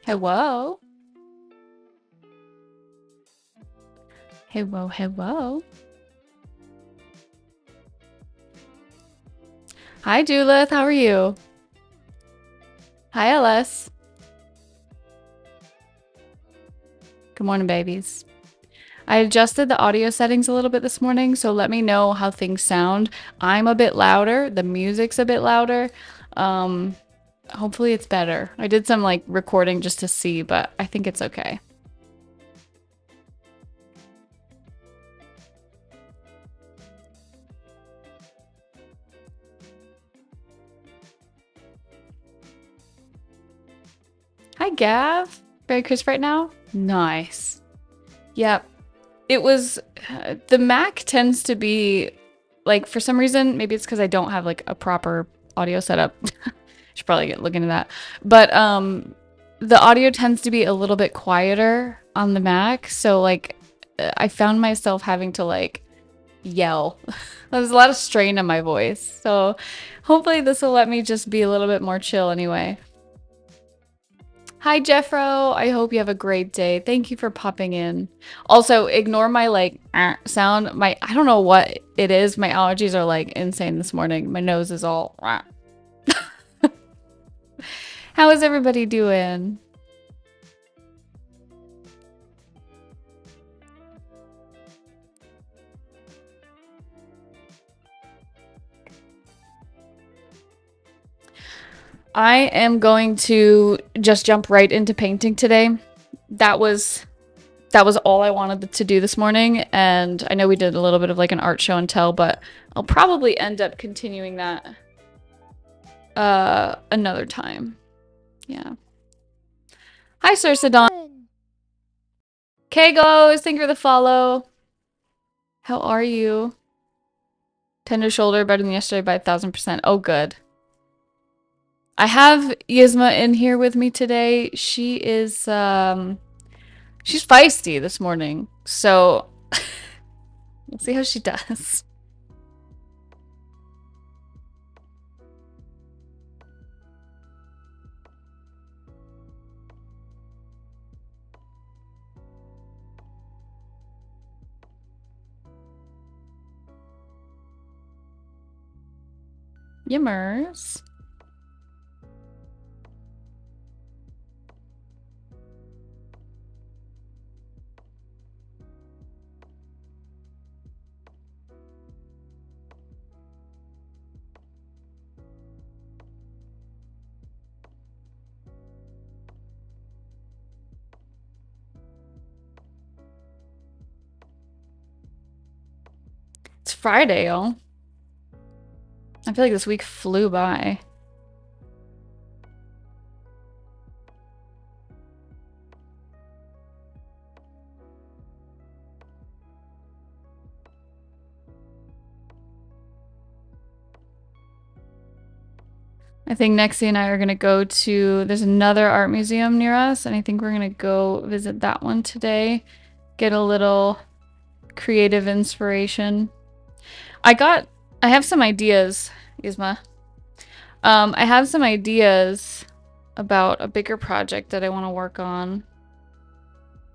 Hello. Hello, hello. Hi, Julith. How are you? Hi, LS. Good morning, babies. I adjusted the audio settings a little bit this morning, so let me know how things sound. I'm a bit louder. The music's a bit louder. Um, Hopefully it's better. I did some like recording just to see, but I think it's okay. Hi, Gav. Very crisp right now? Nice. Yep. It was, the Mac tends to be, like, for some reason, maybe it's because I don't have, like, a proper audio setup. Should probably look into that. But, the audio tends to be a little bit quieter on the Mac. So, like, I found myself having to, like, yell. There's a lot of strain on my voice. So, hopefully this will let me just be a little bit more chill anyway. Hi, Jeffro. I hope you have a great day. Thank you for popping in. Also, ignore my like sound. I don't know what it is. My allergies are like insane this morning. My nose is all. How is everybody doing? I am going to just jump right into painting today. That was all I wanted to do this morning, and I know we did a little bit of like an art show and tell, but I'll probably end up continuing that another time. Yeah. Hi, Sir Sadon. Kagos, thank you for the follow. How are you? Tender shoulder, better than yesterday by 1,000%. Oh, good. I have Yzma in here with me today. She is, she's feisty this morning. So, we'll see how she does. Yimmers. It's Friday, y'all. I feel like this week flew by. I think Nexie and I are going to go to, there's another art museum near us, and I think we're going to go visit that one today. Get a little creative inspiration. I have some ideas, Yzma. I have some ideas about a bigger project that I want to work on.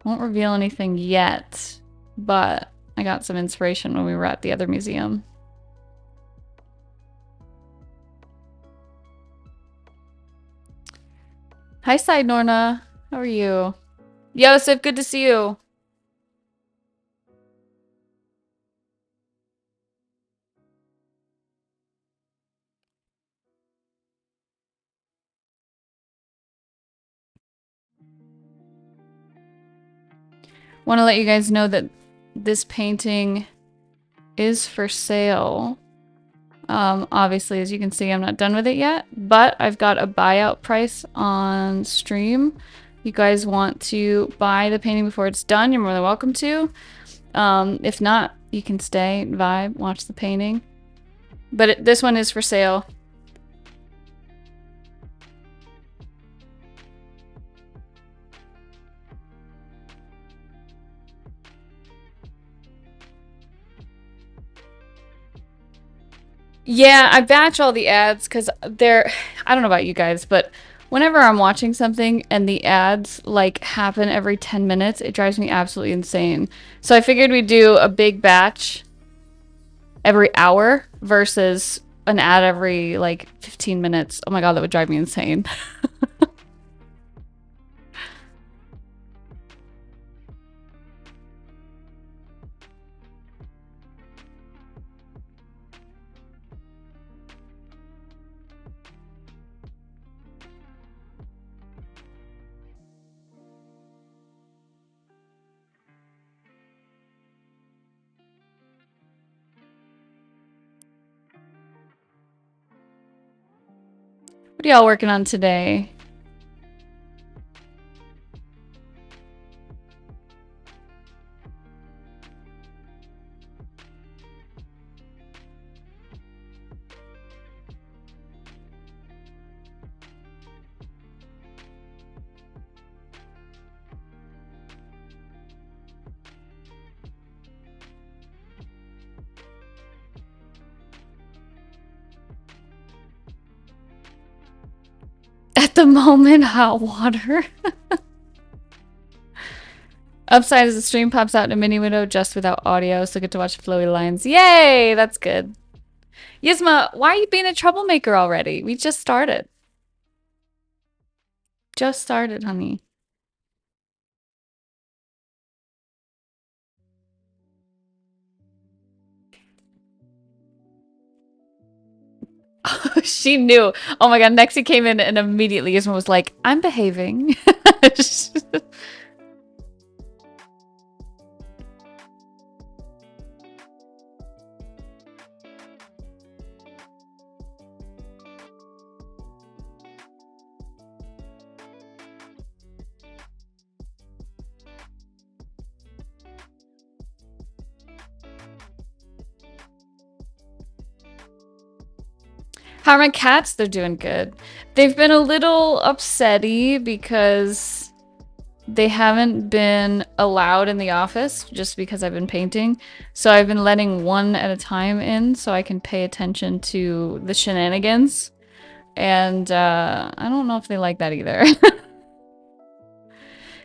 Won't reveal anything yet, but I got some inspiration when we were at the other museum. Hi, Side Norna. How are you? Yosef, good to see you. Want to let you guys know that this painting is for sale. Obviously, as you can see, I'm not done with it yet, but I've got a buyout price on stream. You guys want to buy the painting before it's done, you're more than welcome to. If not, you can stay, vibe, watch the painting. But this one is for sale. Yeah, I batch all the ads because they're, I don't know about you guys, but Whenever I'm watching something and the ads like happen every 10 minutes, it drives me absolutely insane. So I figured we'd do a big batch every hour versus an ad every like 15 minutes. Oh my god, that would drive me insane. What are y'all working on today? At the moment, hot water. Upside is the stream pops out in a mini window just without audio, so get to watch flowy lines. Yay! That's good. Yisma, why are you being a troublemaker already? We just started. Just started, honey. She knew. Oh my god, Nexie came in and immediately Yisma was like, I'm behaving. How are my cats? They're doing good. They've been a little upsetty because they haven't been allowed in the office just because I've been painting. So I've been letting one at a time in so I can pay attention to the shenanigans. And I don't know if they like that either.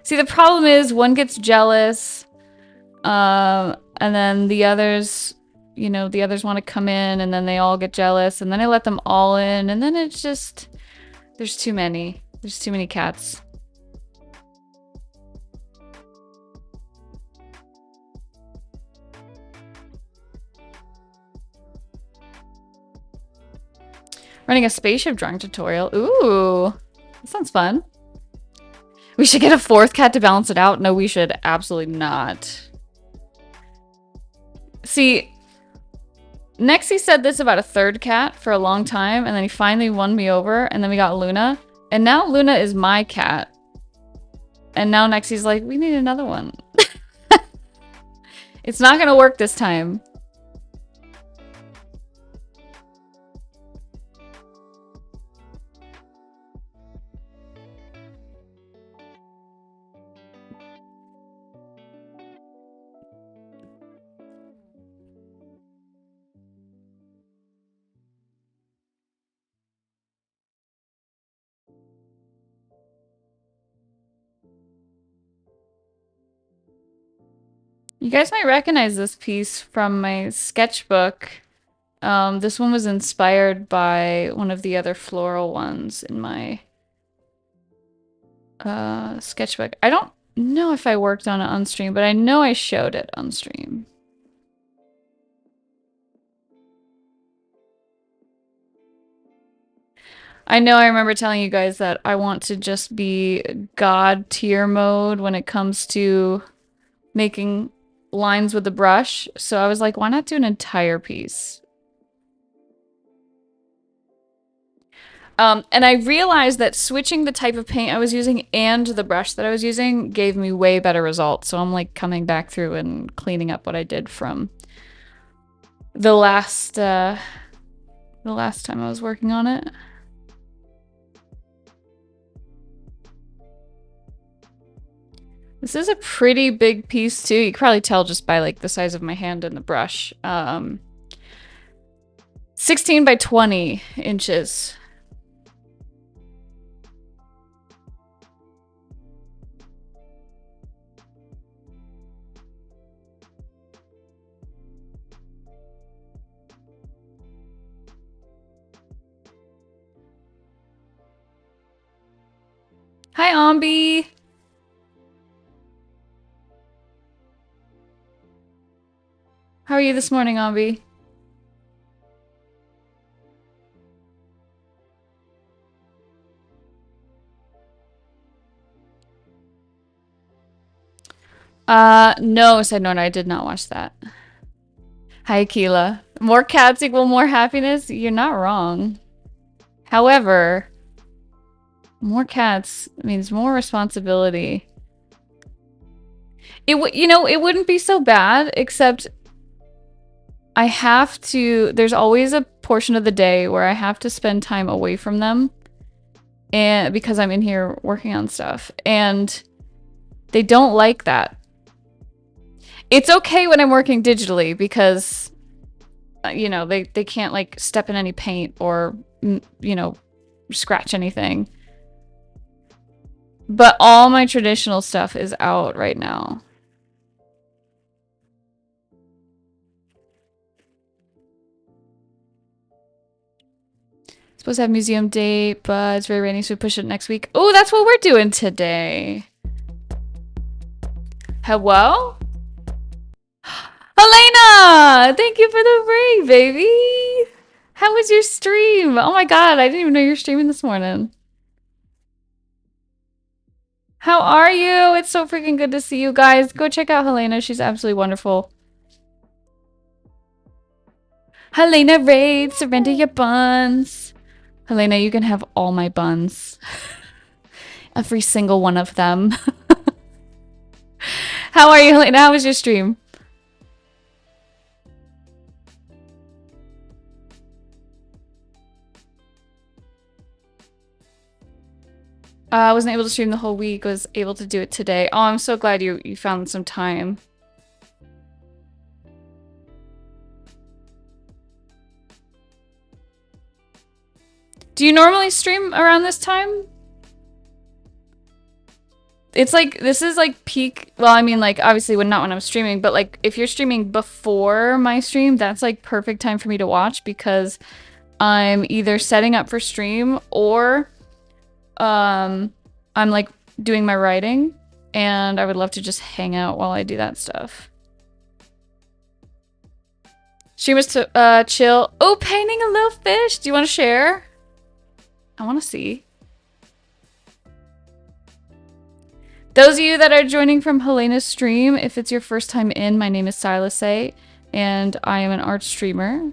See, the problem is one gets jealous, and then the others, you know, the others want to come in, and then they all get jealous, and then I let them all in, and then it's just, there's too many. There's too many cats. Running a spaceship drawing tutorial. Ooh, that sounds fun. We should get a fourth cat to balance it out. No, we should absolutely not. See, Nexie said this about a third cat for a long time, and then he finally won me over, and then we got Luna. And now Luna is my cat. And now Nexie's like, we need another one. It's not gonna work this time. You guys might recognize this piece from my sketchbook. This one was inspired by one of the other floral ones in my sketchbook. I don't know if I worked on it on stream, but I know I showed it on stream. I know I remember telling you guys that I want to just be God tier mode when it comes to making lines with the brush. So I was like, why not do an entire piece? And I realized that switching the type of paint I was using and the brush that I was using gave me way better results. So I'm like coming back through and cleaning up what I did from the last time I was working on it. This is a pretty big piece too. You can probably tell just by like the size of my hand and the brush. 16 by 20 inches. Hi, Ombi. How are you this morning, Ombi? No, said Nona. I did not watch that. Hi, Akila. More cats equal more happiness? You're not wrong. However, more cats means more responsibility. It wouldn't be so bad, except I have to, there's always a portion of the day where I have to spend time away from them, and because I'm in here working on stuff, and they don't like that. It's okay when I'm working digitally because, they can't like step in any paint or, scratch anything. But all my traditional stuff is out right now. Supposed to have museum date, but it's very rainy, so we push it next week. Oh, that's what we're doing today. Hello? Helena! Thank you for the break, baby! How was your stream? Oh my god, I didn't even know you were streaming this morning. How are you? It's so freaking good to see you guys. Go check out Helena. She's absolutely wonderful. Helena Raid, surrender your buns. Helena, you can have all my buns. Every single one of them. How are you, Helena? How was your stream? I wasn't able to stream the whole week. Was able to do it today. Oh, I'm so glad you found some time. Do you normally stream around this time? It's like, this is like peak, well, I mean, like, obviously not when I'm streaming, but like, if you're streaming before my stream, that's like perfect time for me to watch because I'm either setting up for stream or I'm like doing my writing, and I would love to just hang out while I do that stuff. Streamers to chill. Oh, painting a little fish. Do you want to share? I want to see. Those of you that are joining from Helena's stream, if it's your first time in, my name is Silas A, and I am an art streamer.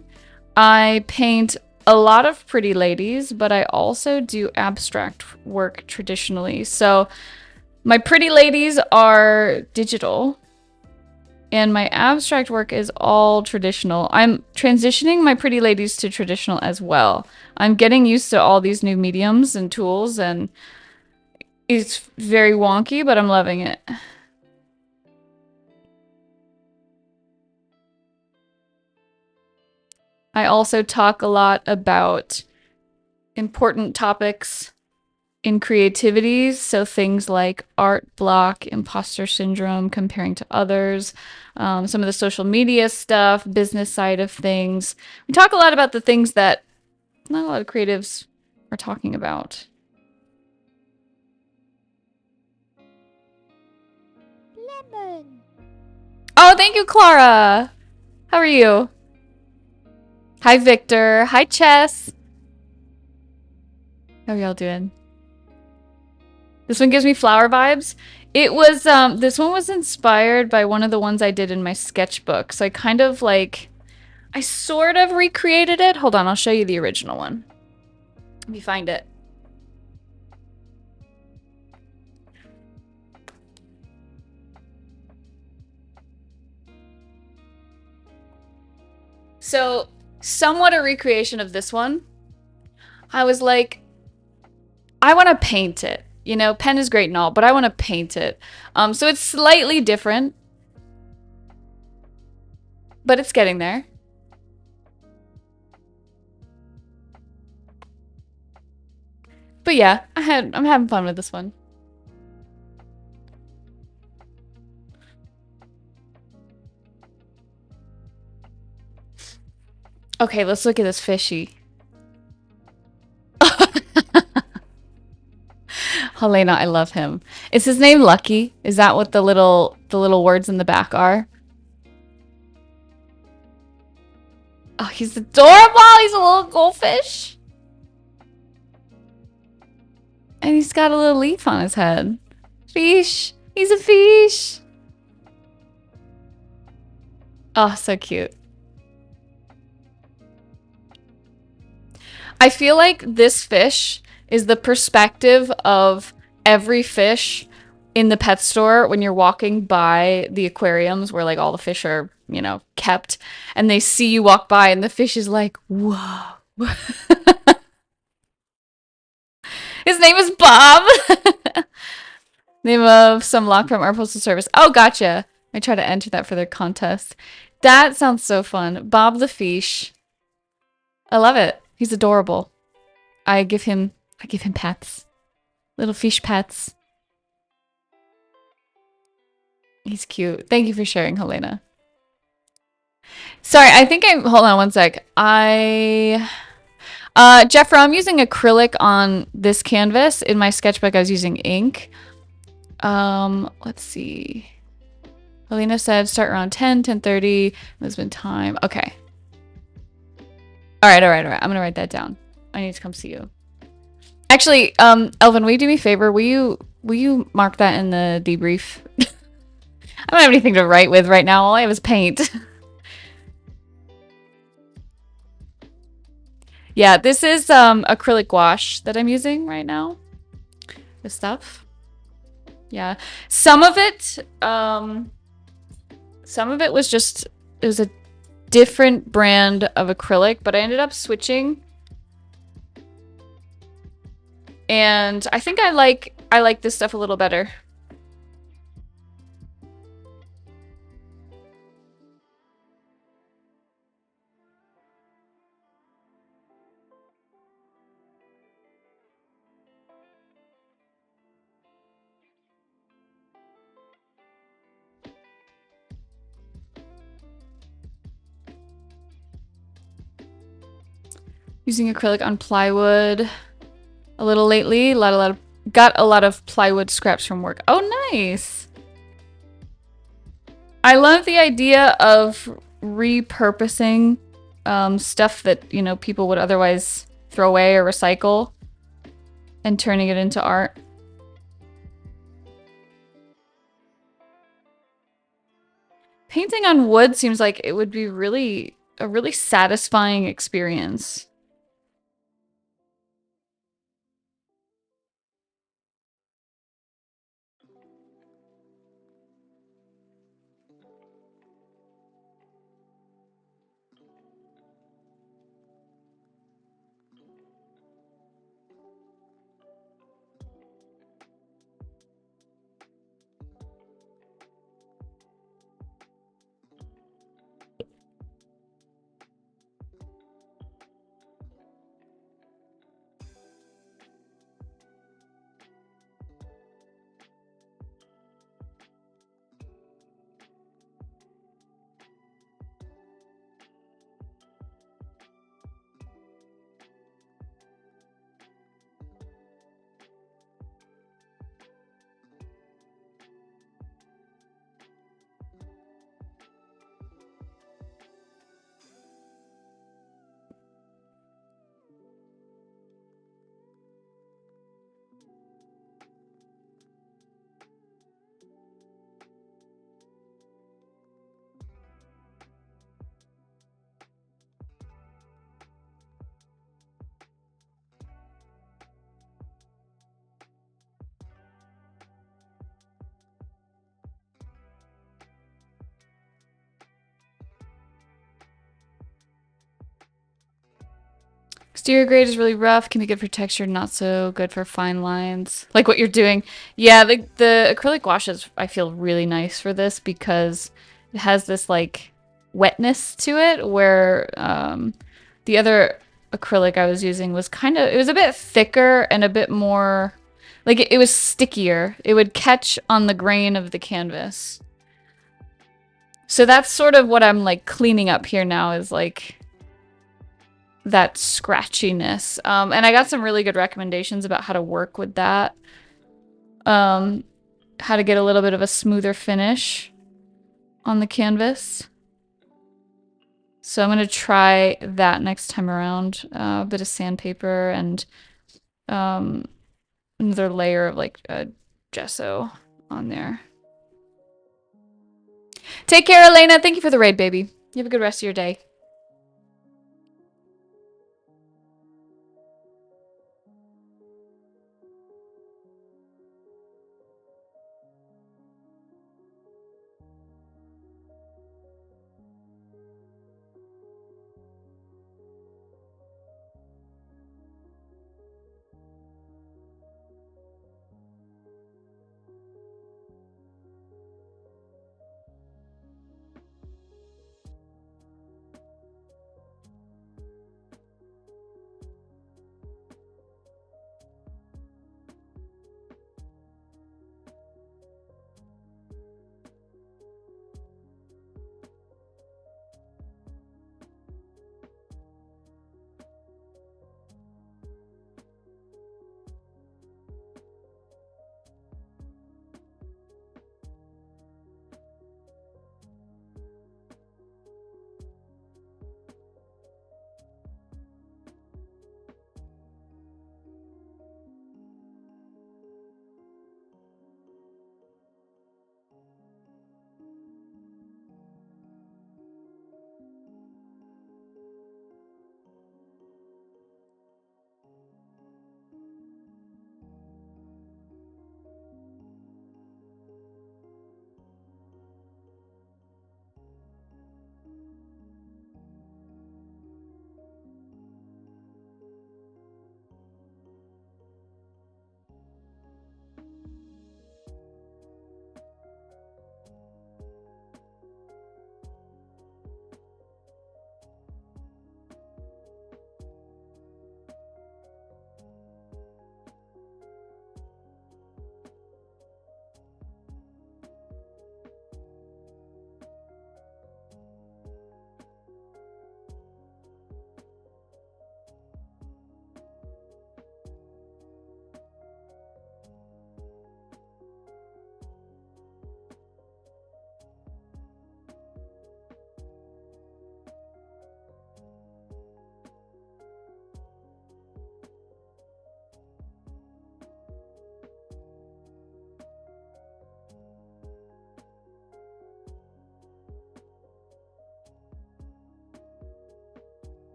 I paint a lot of pretty ladies, but I also do abstract work traditionally. So my pretty ladies are digital, and my abstract work is all traditional. I'm transitioning my pretty ladies to traditional as well. I'm getting used to all these new mediums and tools, and it's very wonky, but I'm loving it. I also talk a lot about important topics in creativities, so things like art block, imposter syndrome, comparing to others, some of the social media stuff, business side of things. We talk a lot about the things that not a lot of creatives are talking about. Lemon. Oh, thank you, Clara. How are you? Hi, Victor. Hi, Chess. How are y'all doing? This one gives me flower vibes. It was, this one was inspired by one of the ones I did in my sketchbook. So I kind of like, I sort of recreated it. Hold on, I'll show you the original one. Let me find it. So, somewhat a recreation of this one. I was like, I want to paint it. You know, pen is great and all, but I want to paint it. So it's slightly different, but it's getting there. But yeah, I'm having fun with this one. Okay, let's look at this fishy. Hold Helena, I love him. Is his name Lucky? Is that what the little words in the back are? Oh, he's adorable. He's a little goldfish. And he's got a little leaf on his head. Fish. He's a fish. Oh, so cute. I feel like this fish is the perspective of every fish in the pet store when you're walking by the aquariums where like all the fish are, kept, and they see you walk by and the fish is like, whoa. His name is Bob. Name of some lock from our postal service. Oh, gotcha. I try to enter that for their contest. That sounds so fun. Bob the fish. I love it. He's adorable. I give him pets. Little fish pets. He's cute. Thank you for sharing, Helena. Sorry, I think hold on one sec. Jeffro, I'm using acrylic on this canvas. In my sketchbook, I was using ink. Let's see. Helena said start around 10:30. Lisbon time. Okay. All right. I'm gonna write that down. I need to come see you. Actually, Elvin, will you do me a favor? Will you mark that in the debrief? I don't have anything to write with right now. All I have is paint. Yeah, this is acrylic wash that I'm using right now. This stuff. Yeah. Some of it was just, it was a different brand of acrylic, but I ended up switching. And I think I like this stuff a little better. Using acrylic on plywood a little lately. Got a lot of plywood scraps from work. Oh, nice. I love the idea of repurposing stuff that, people would otherwise throw away or recycle and turning it into art. Painting on wood seems like it would be a really satisfying experience. Exterior grade is really rough, can be good for texture, not so good for fine lines. Like what you're doing. Yeah, the acrylic washes I feel really nice for this because it has this like wetness to it where the other acrylic I was using was it was a bit thicker and a bit more, like it was stickier. It would catch on the grain of the canvas. So that's sort of what I'm like cleaning up here now is like that scratchiness. And I got some really good recommendations about how to work with that. how to get a little bit of a smoother finish on the canvas. So I'm gonna try that next time around. A bit of sandpaper and another layer of like gesso on there. Take care, Elena. Thank you for the raid, baby. You have a good rest of your day.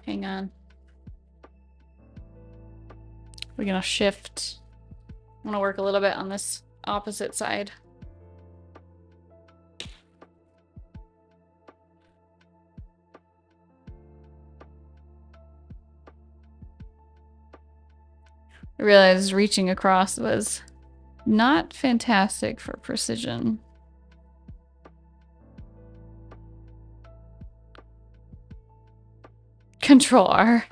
Hang on. We're gonna shift. I want to work a little bit on this opposite side. I realized reaching across was not fantastic for precision. Control R.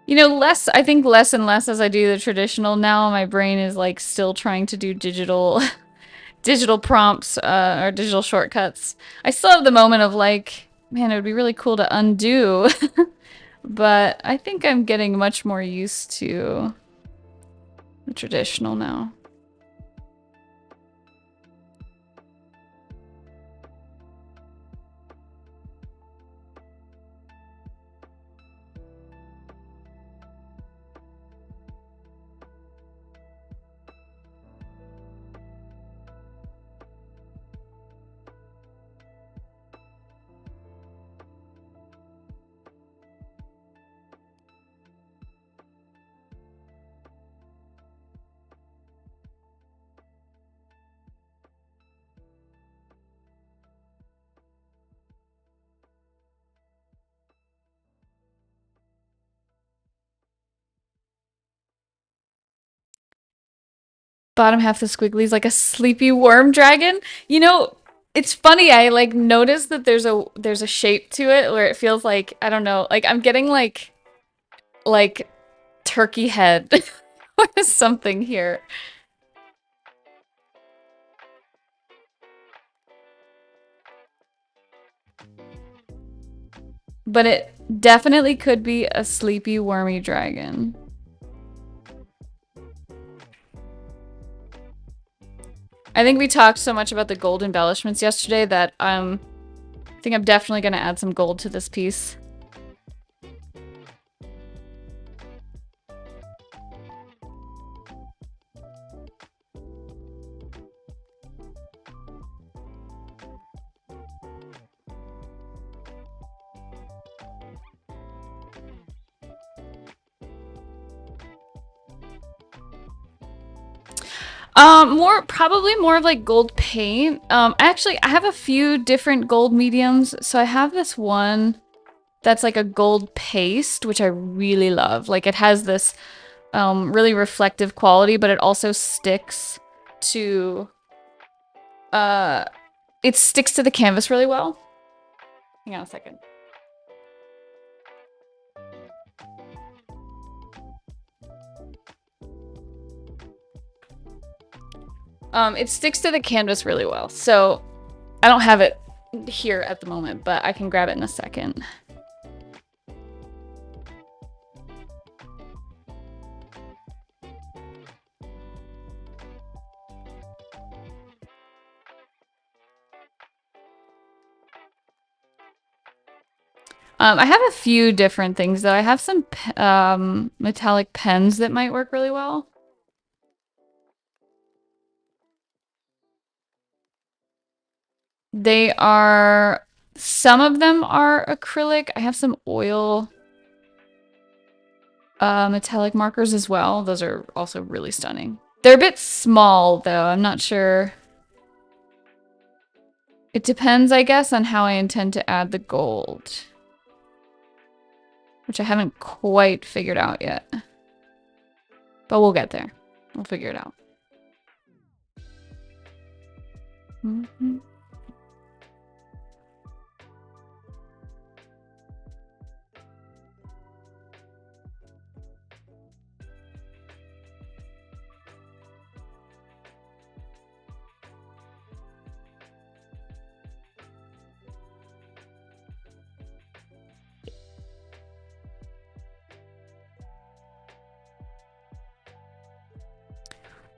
You know, I think less and less as I do the traditional now, my brain is like still trying to do digital digital prompts or digital shortcuts. I still have the moment of like, man, it would be really cool to undo. But I think I'm getting much more used to the traditional now. Bottom half of the squiggly is like a sleepy worm dragon. You know, it's funny. I like noticed that there's a shape to it where it feels like I don't know, like I'm getting like turkey head or something here. But it definitely could be a sleepy wormy dragon. I think we talked so much about the gold embellishments yesterday that I think I'm definitely gonna add some gold to this piece. Probably more of like gold paint. Actually, I have a few different gold mediums. So I have this one that's like a gold paste, which I really love. Like it has this really reflective quality, but it also sticks to it sticks to the canvas really well. Hang on a second. It sticks to the canvas really well. So I don't have it here at the moment, but I can grab it in a second. I have a few different things though. I have some metallic pens that might work really well. Some of them are acrylic. I have some oil metallic markers as well. Those are also really stunning. They're a bit small though. I'm not sure. It depends, I guess, on how I intend to add the gold, which I haven't quite figured out yet. But we'll get there. We'll figure it out. Mm-hmm.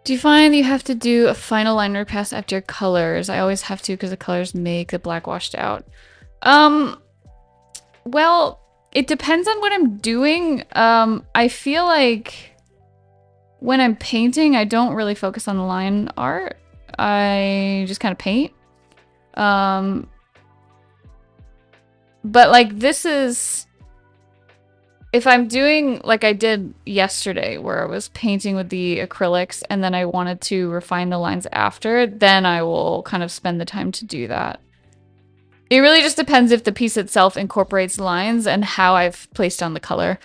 Do you find you have to do a final liner pass after your colors? I always have to because the colors make the black washed out. Well, it depends on what I'm doing. I feel like when I'm painting, I don't really focus on the line art. I just kind of paint. But like this is if I'm doing like I did yesterday where I was painting with the acrylics and then I wanted to refine the lines after, then I will kind of spend the time to do that. It really just depends if the piece itself incorporates lines and how I've placed on the color.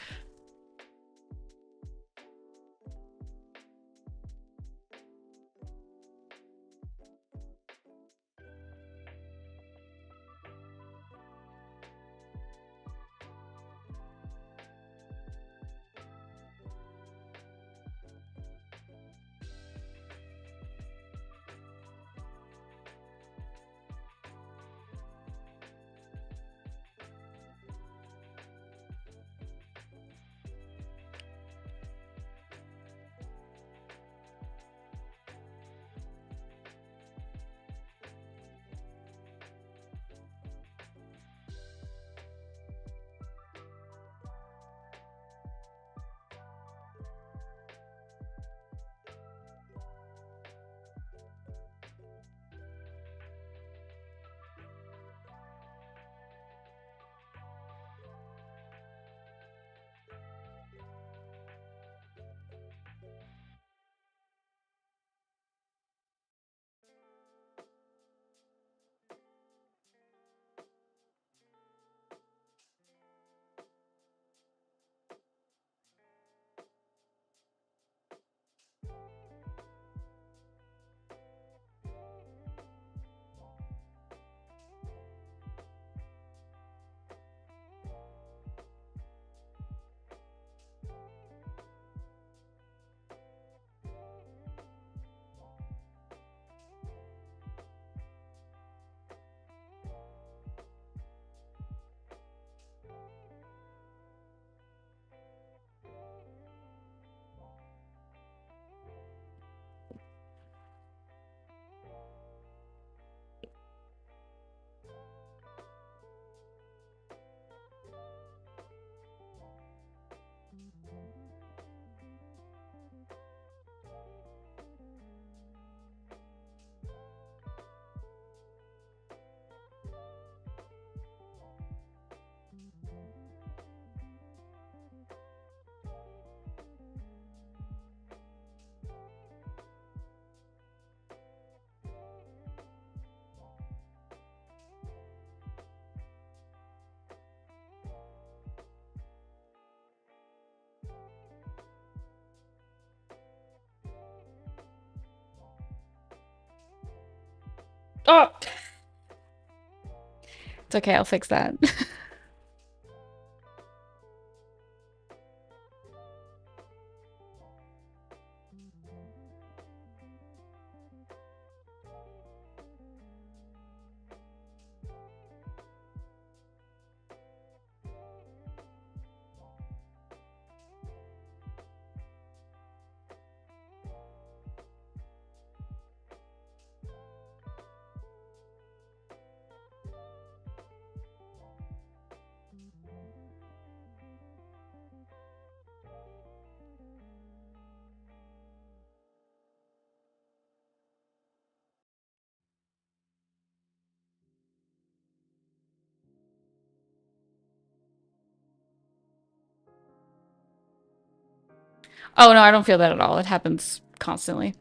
Oh, it's okay. I'll fix that. Oh no, I don't feel that at all. It happens constantly.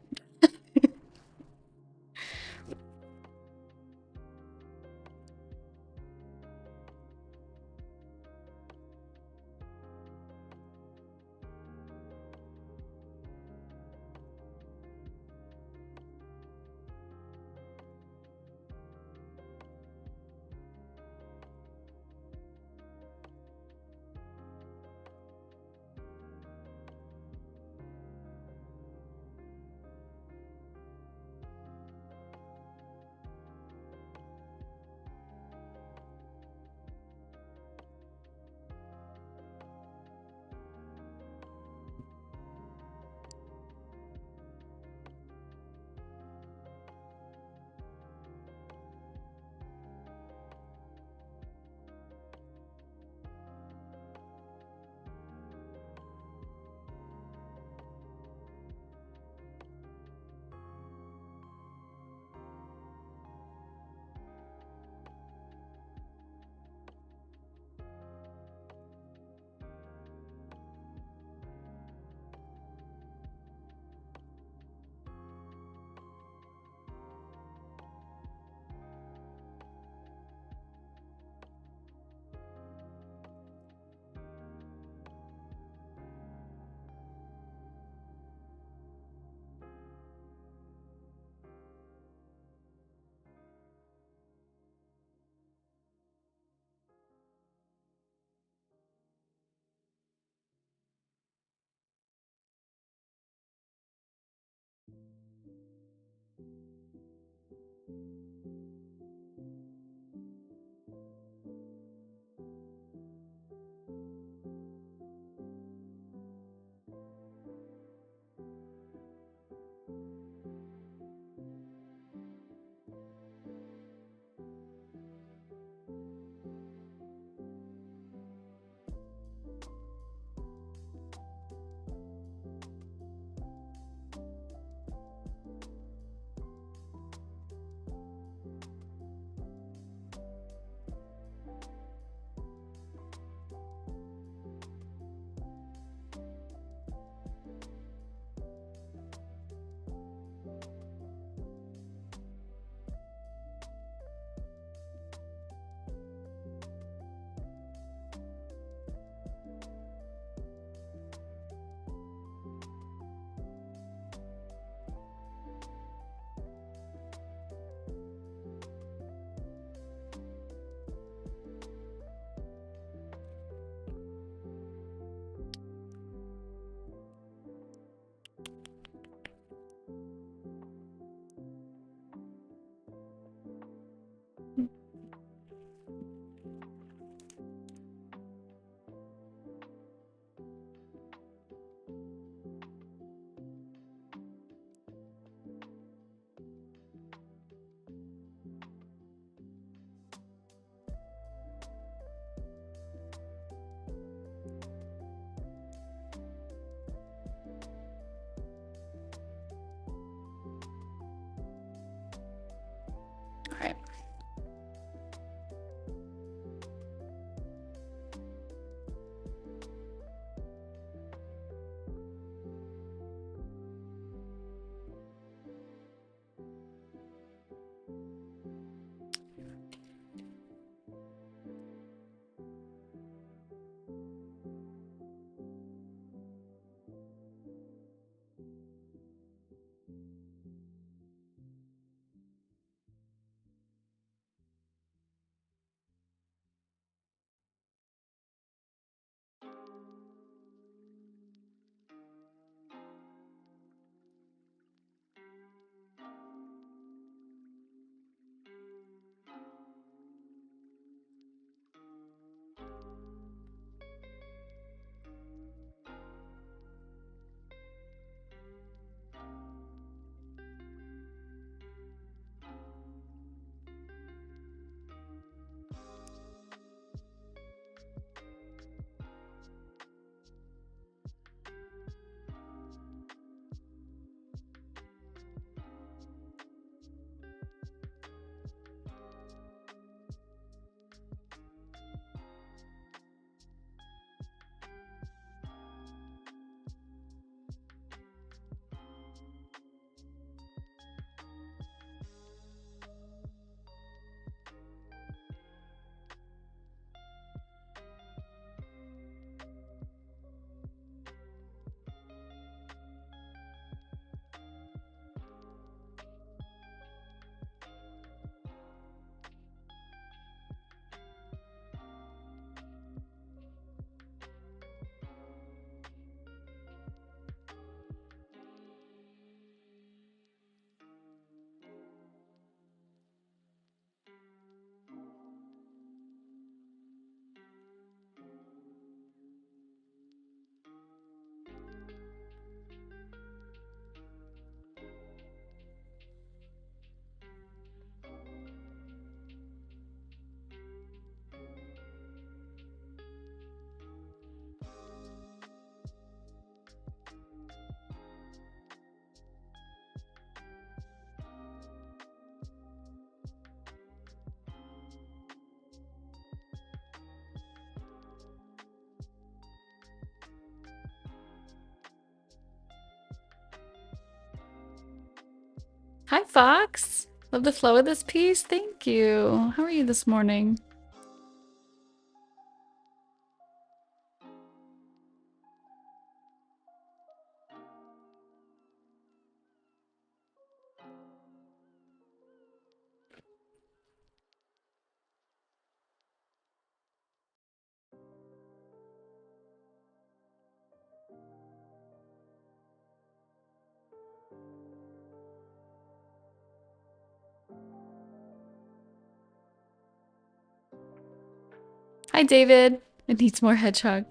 Hi, Fox. Love the flow of this piece. Thank you. How are you this morning? Hi, David. It needs more hedgehog.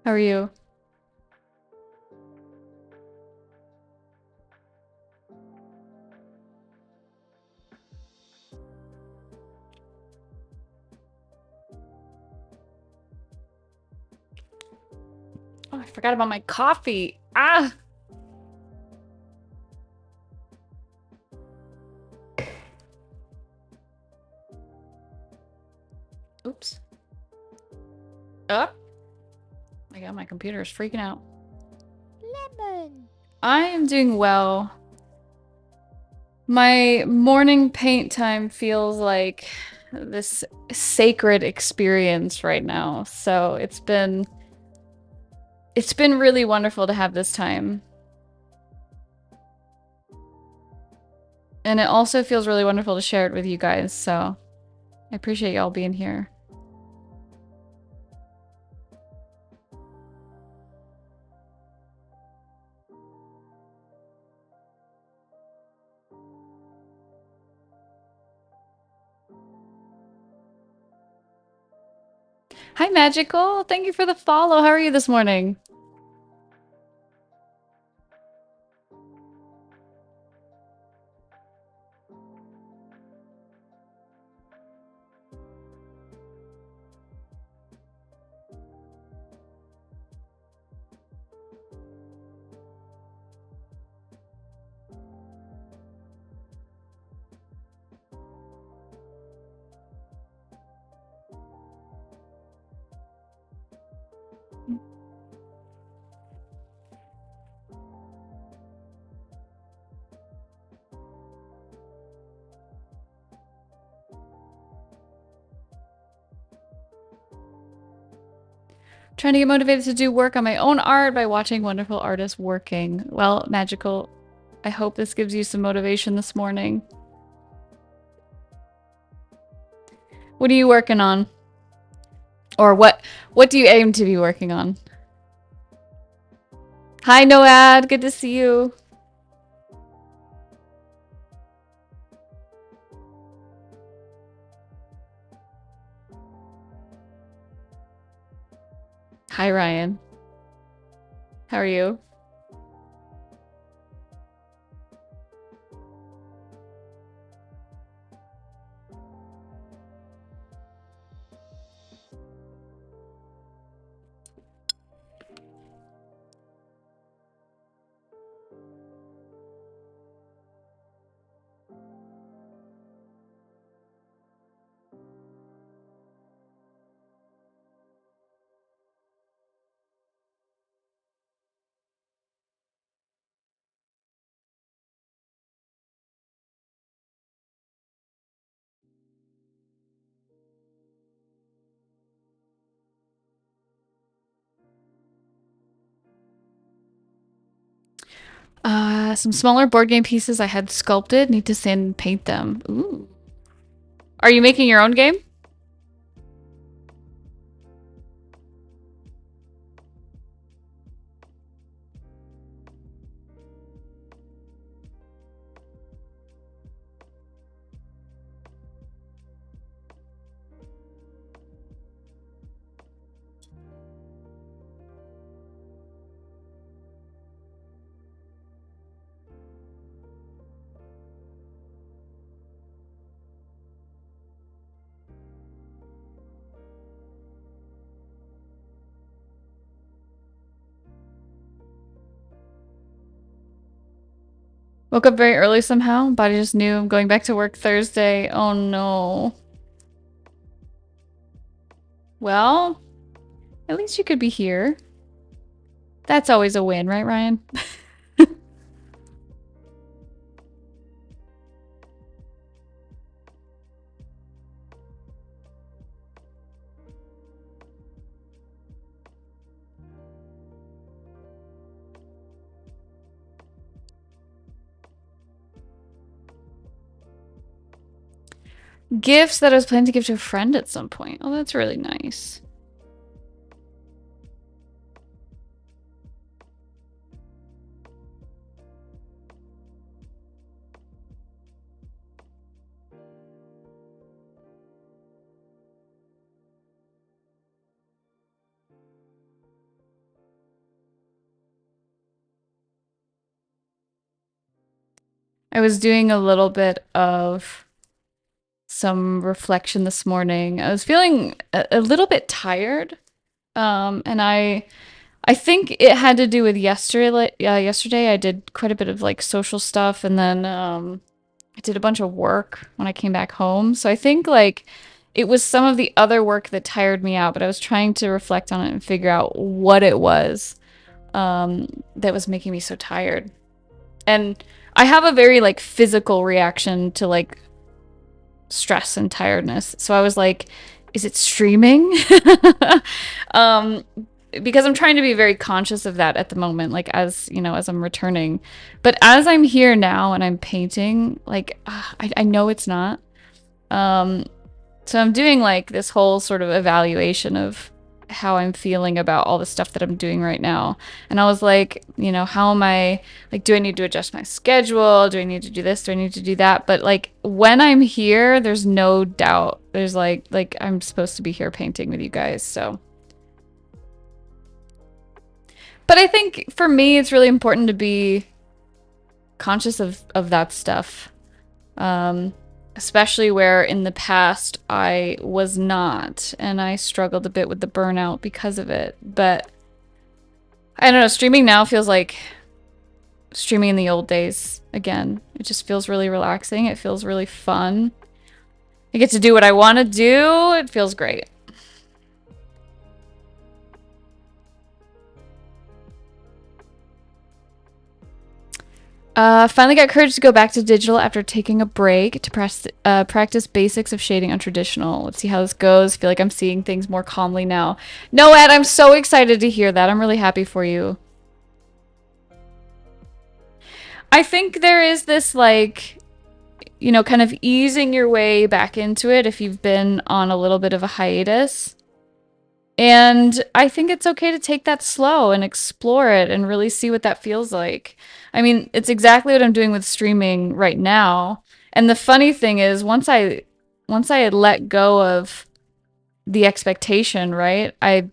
How are you? Oh, I forgot about my coffee. Ah! Oops. Up. Oh my god, my computer is freaking out. Lemon. I am doing well. My morning paint time feels like this sacred experience right now. So it's been really wonderful to have this time. And it also feels really wonderful to share it with you guys. So I appreciate y'all being here. Hi, Magical. Thank you for the follow. How are you this morning? Trying to get motivated to do work on my own art by watching wonderful artists working. Well, Magical, I hope this gives you some motivation this morning. What are you working on? Or what do you aim to be working on? Hi, Noad. Good to see you. Hi, Ryan. How are you? Some smaller board game pieces I had sculpted. Need to sand and paint them. Ooh. Are you making your own game? Woke up very early somehow. Body just knew I'm going back to work Thursday. Oh no. Well, at least you could be here. That's always a win, right, Ryan? Gifts that I was planning to give to a friend at some point. Oh, that's really nice. I was doing a little bit of some reflection this morning. I was feeling a little bit tired. And I think it had to do with yesterday. Yesterday I did quite a bit of like social stuff, and then I did a bunch of work when I came back home. So I think like it was some of the other work that tired me out, but I was trying to reflect on it and figure out what it was that was making me so tired. And I have a very like physical reaction to like stress and tiredness. So I was like, is it streaming? um, because I'm trying to be very conscious of that at the moment, like as you know, as I'm returning. But as I'm here now and I'm painting, like I know it's not. Um, so I'm doing like this whole sort of evaluation of how I'm feeling about all the stuff that I'm doing right now. And I was like, you know, how am I like, do I need to adjust my schedule? Do I need to do this? Do I need to do that? But like when I'm here, there's no doubt. There's like I'm supposed to be here painting with you guys. So but I think for me it's really important to be conscious of that stuff. Um especially where in the past I was not, and I struggled a bit with the burnout because of it. But I don't know, streaming now feels like streaming in the old days again. It just feels really relaxing. It feels really fun. I get to do what I want to do. It feels great. Finally got courage to go back to digital after taking a break to practice basics of shading on traditional. Let's see how this goes. Feel like I'm seeing things more calmly now. No, Ed, I'm so excited to hear that. I'm really happy for you. I think there is this like, you know, kind of easing your way back into it if you've been on a little bit of a hiatus. And I think it's okay to take that slow and explore it and really see what that feels like. I mean, it's exactly what I'm doing with streaming right now. And the funny thing is, once I had let go of the expectation, right? I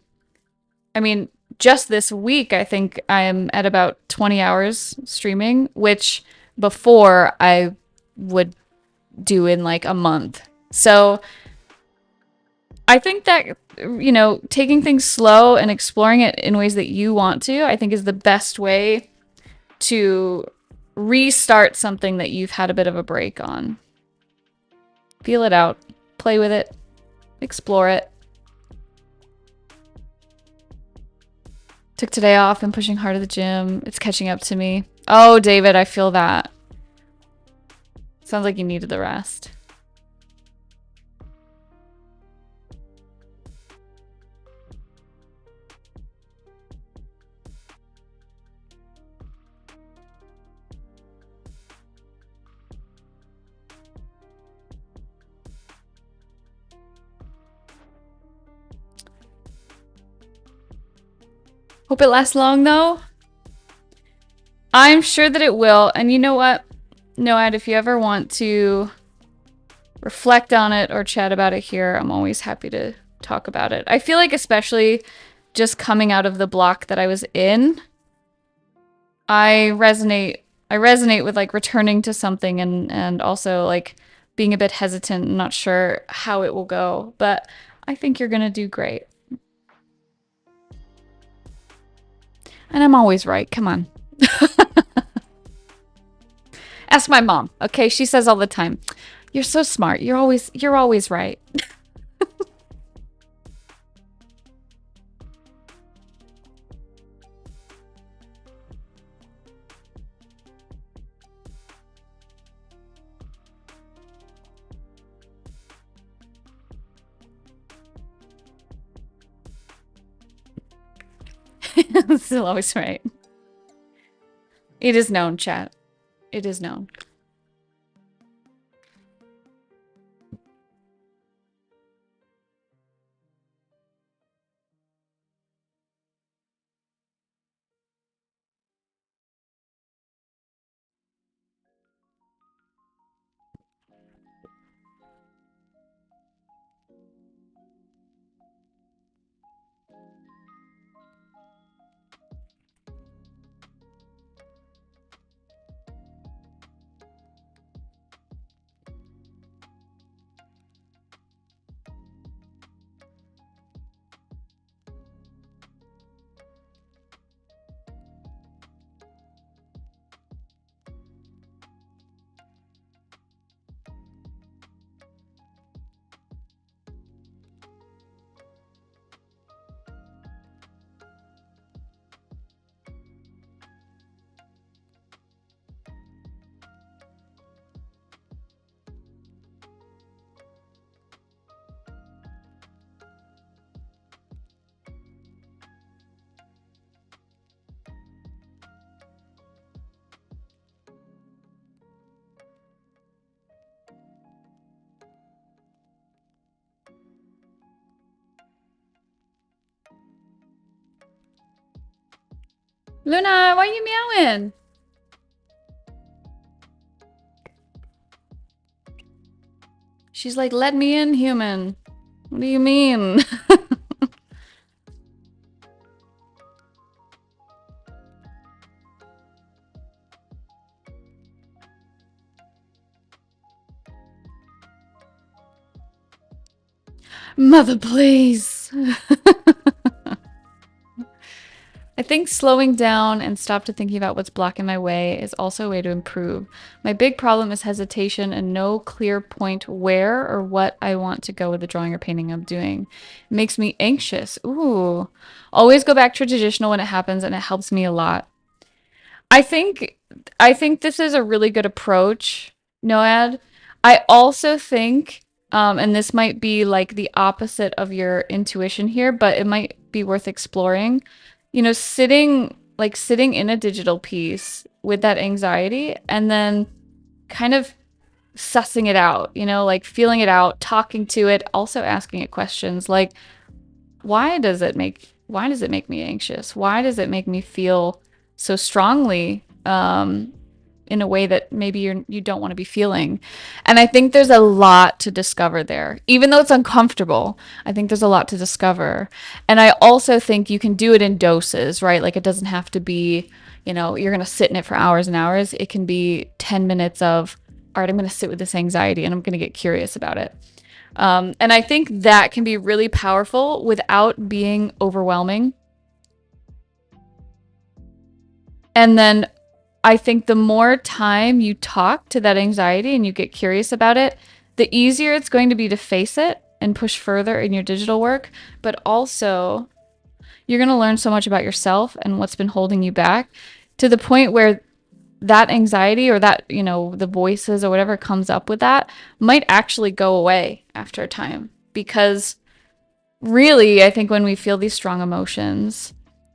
mean, just this week I think I'm at about 20 hours streaming, which before I would do in like a month. So I think that, you know, taking things slow and exploring it in ways that you want to, I think is the best way to restart something that you've had a bit of a break on. Feel it out, play with it, explore it. Took today off, been pushing hard at the gym. It's catching up to me. Oh, David, I feel that. Sounds like you needed the rest. Hope it lasts long, though. I'm sure that it will. And you know what, Noad, if you ever want to reflect on it or chat about it here, I'm always happy to talk about it. I feel like especially just coming out of the block that I was in, I resonate with like returning to something and also like being a bit hesitant and not sure how it will go. But I think you're gonna do great. And I'm always right. Come on. Ask my mom, okay? She says all the time, "You're so smart. You're always right." Still always right. It is known, chat. It is known. Luna, why are you meowing? She's like, let me in, human. What do you mean? Mother, please. I think slowing down and stop to thinking about what's blocking my way is also a way to improve. My big problem is hesitation and no clear point where or what I want to go with the drawing or painting I'm doing. It makes me anxious. Ooh. Always go back to traditional when it happens and it helps me a lot. I think I think this is a really good approach, Noad. I also think, and this might be like the opposite of your intuition here, but it might be worth exploring. You know, sitting in a digital piece with that anxiety and then kind of sussing it out, you know, like feeling it out, talking to it, also asking it questions like, why does it make me anxious? Why does it make me feel so strongly in a way that maybe you don't want to be feeling? And I think there's a lot to discover there. Even though it's uncomfortable, I think there's a lot to discover. And I also think you can do it in doses, right? Like it doesn't have to be, you know, you're going to sit in it for hours and hours. It can be 10 minutes of, all right, I'm going to sit with this anxiety and I'm going to get curious about it. And I think that can be really powerful without being overwhelming. And then I think the more time you talk to that anxiety and you get curious about it, the easier it's going to be to face it and push further in your digital work. But also, you're going to learn so much about yourself and what's been holding you back to the point where that anxiety or that, you know, the voices or whatever comes up with that might actually go away after a time. Because really, I think when we feel these strong emotions,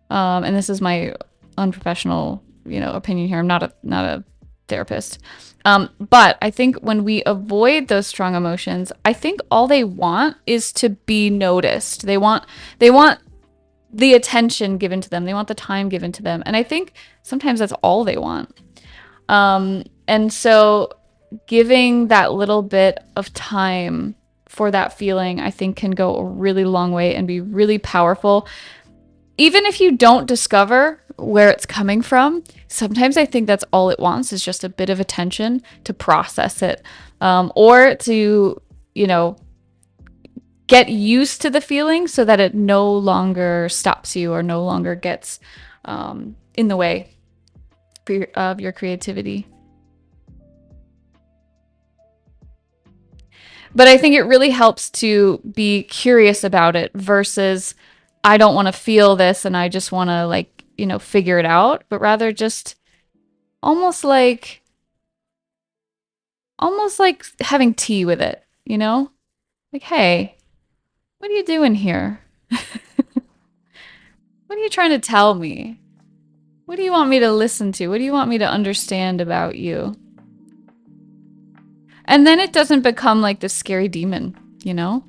and this is my unprofessional, you know, opinion here. I'm not a therapist. But I think when we avoid those strong emotions, I think all they want is to be noticed. They want the attention given to them. They want the time given to them. And I think sometimes that's all they want. And so giving that little bit of time for that feeling, I think can go a really long way and be really powerful. Even if you don't discover where it's coming from, sometimes I think that's all it wants is just a bit of attention to process it, or to, you know, get used to the feeling so that it no longer stops you or no longer gets in the way of your creativity. But I think it really helps to be curious about it versus I don't want to feel this and I just want to like, you know, figure it out, but rather just almost like almost like having tea with it, you know? Like, "Hey, what are you doing here? What are you trying to tell me? What do you want me to listen to? What do you want me to understand about you?" And then it doesn't become like this scary demon, you know?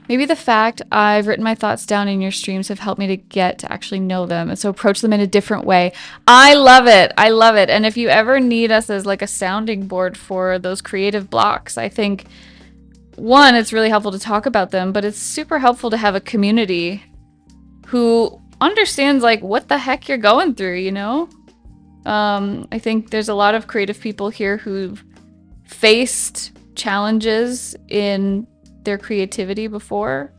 Maybe the fact I've written my thoughts down in your streams have helped me to get to actually know them and so approach them in a different way. I love it. I love it. And if you ever need us as like a sounding board for those creative blocks, I think one, it's really helpful to talk about them, but it's super helpful to have a community who understands like what the heck you're going through, you know? I think there's a lot of creative people here who've faced challenges in their creativity before.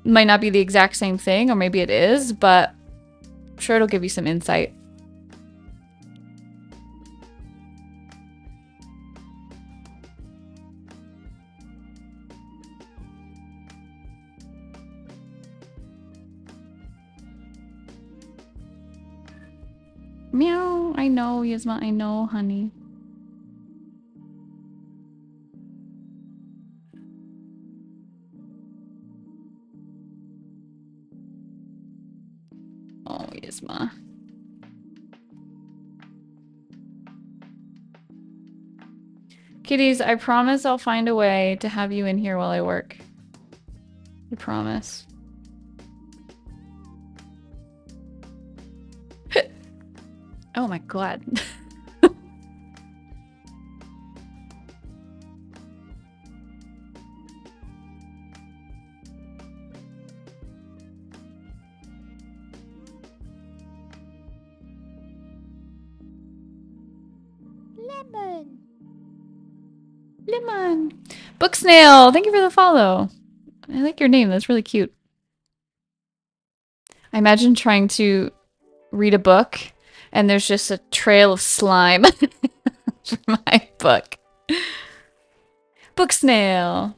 Might not be the exact same thing, or maybe it is, but I'm sure it'll give you some insight. Meow. I know, Yasma. I know, honey. Oh, Yasma. Kitties, I promise I'll find a way to have you in here while I work. I promise. Oh my god. Lemon. Lemon. Book Snail, thank you for the follow. I like your name. That's really cute. I imagine trying to read a book and there's just a trail of slime for my book. Book Snail.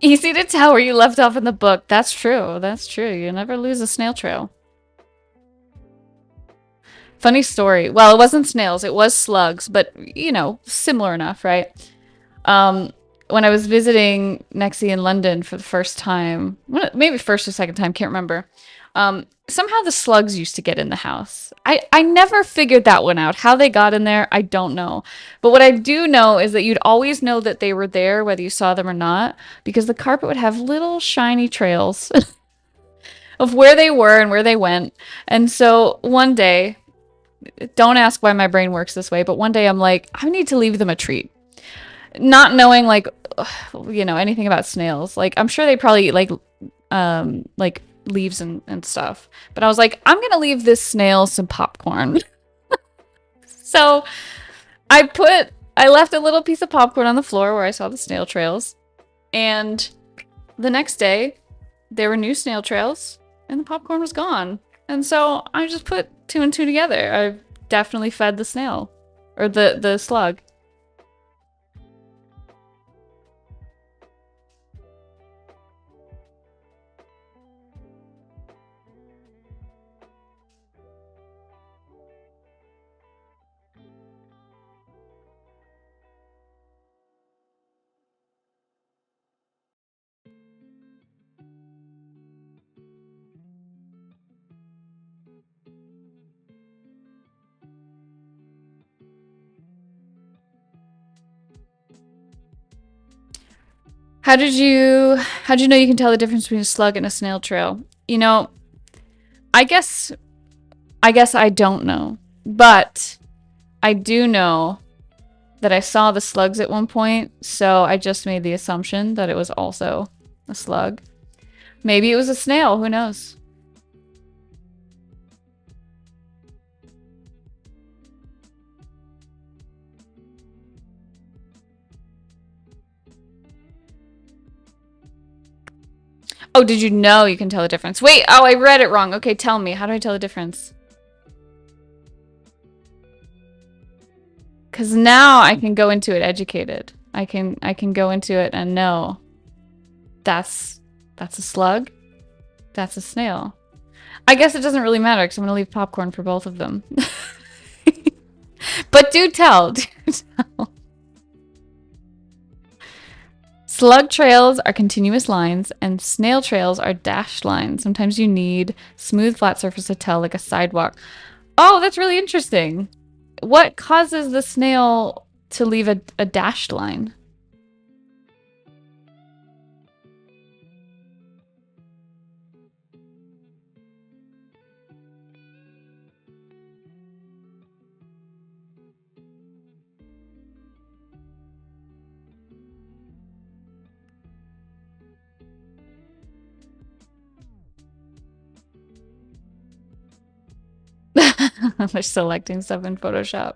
Easy to tell where you left off in the book. That's true. That's true. You never lose a snail trail. Funny story. Well, it wasn't snails, it was slugs, but you know, similar enough, right? Um, when I was visiting Nexie in London for the first time, maybe first or second time, can't remember. Somehow the slugs used to get in the house. I never figured that one out. How they got in there, I don't know. But what I do know is that you'd always know that they were there, whether you saw them or not, because the carpet would have little shiny trails of where they were and where they went. And so one day, don't ask why my brain works this way, but one day I'm like, I need to leave them a treat. Not knowing like you know anything about snails. Like I'm sure they probably eat like leaves and stuff. But I was like, I'm gonna leave this snail some popcorn. So I left a little piece of popcorn on the floor where I saw the snail trails. And the next day there were new snail trails and the popcorn was gone. And so I just put two and two together. I definitely fed the snail. Or the slug. How'd you know you can tell the difference between a slug and a snail trail? You know, I guess I don't know. But I do know that I saw the slugs at one point, so I just made the assumption that it was also a slug. Maybe it was a snail, who knows? Oh, did you know you can tell the difference? Wait, oh, I read it wrong. Okay, tell me. How do I tell the difference? Because now I can go into it educated. I can go into it and know that's a slug, that's a snail. I guess it doesn't really matter because I'm gonna leave popcorn for both of them. But do tell, do tell. Slug trails are continuous lines, and snail trails are dashed lines. Sometimes you need smooth, flat surface to tell, like a sidewalk. Oh, that's really interesting. What causes the snail to leave a dashed line? They're selecting stuff in Photoshop.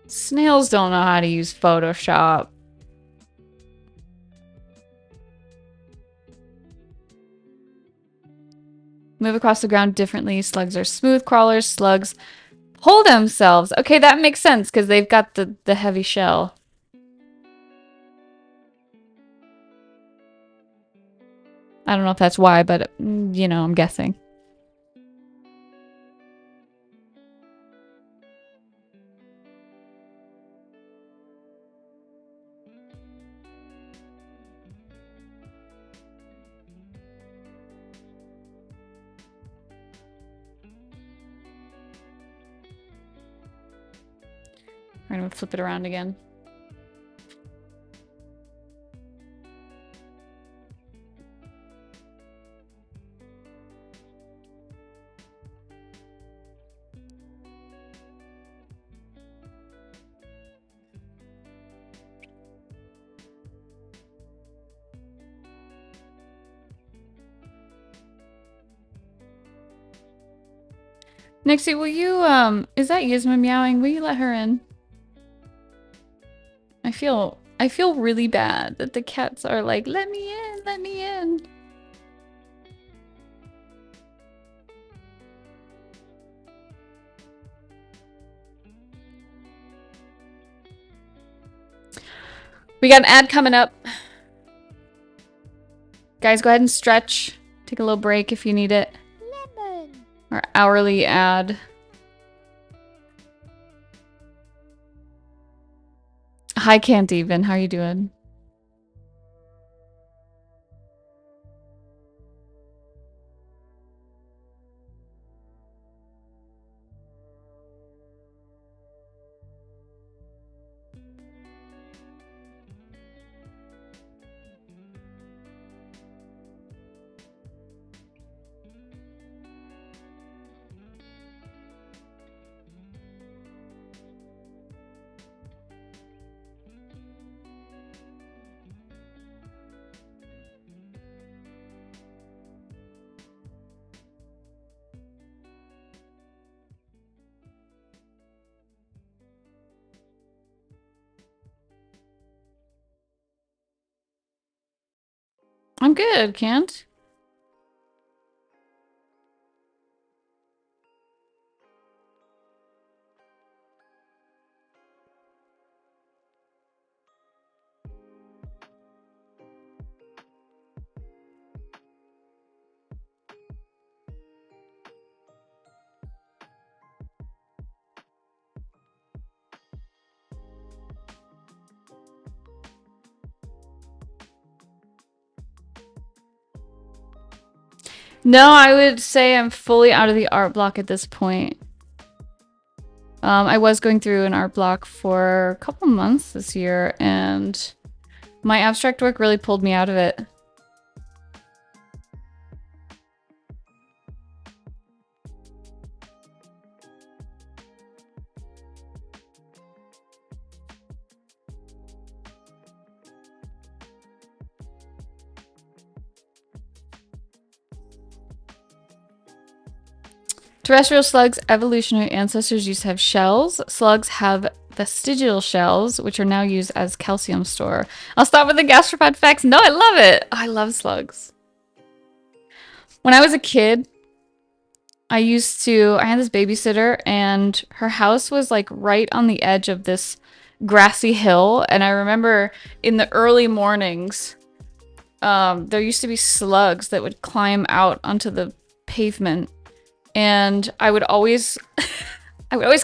Snails don't know how to use Photoshop. Move across the ground differently. Slugs are smooth crawlers. Slugs pull themselves. Okay, that makes sense because they've got the heavy shell. I don't know if that's why, but you know, I'm guessing. We're gonna flip it around again. Nixie, will you, is that Yzma meowing? Will you let her in? I feel really bad that the cats are like, let me in, let me in. We got an ad coming up. Guys, go ahead and stretch. Take a little break if you need it. Lemon. Our hourly ad. Hi, Can't Even. How are you doing? I'm good, Can't. No, I would say I'm fully out of the art block at this point. I was going through an art block for a couple months this year, and my abstract work really pulled me out of it. Terrestrial slugs' evolutionary ancestors used to have shells. Slugs have vestigial shells, which are now used as calcium store. I'll stop with the gastropod facts. No, I love it. I love slugs. When I was a kid, I had this babysitter, and her house was like right on the edge of this grassy hill. And I remember in the early mornings, there used to be slugs that would climb out onto the pavement. And I would always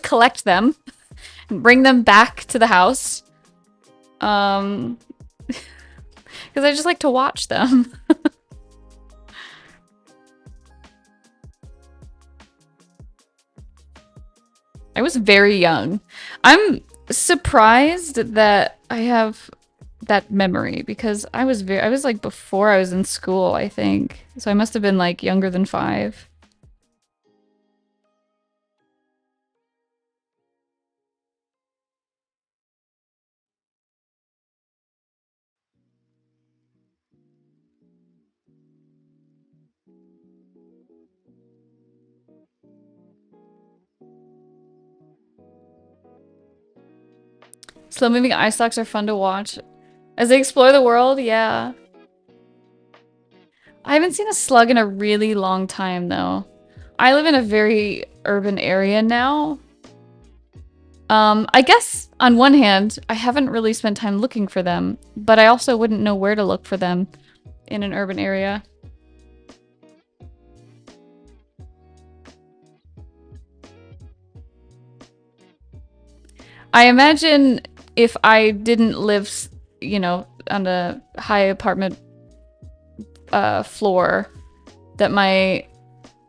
collect them and bring them back to the house. Because I just like to watch them. I was very young. I'm surprised that I have that memory because I was like before I was in school, I think. So I must have been like younger than 5. Slow moving ice stalks are fun to watch. As they explore the world, yeah. I haven't seen a slug in a really long time, though. I live in a very urban area now. I guess, on one hand, I haven't really spent time looking for them, but I also wouldn't know where to look for them in an urban area. I imagine if I didn't live, you know, on a high apartment floor, that my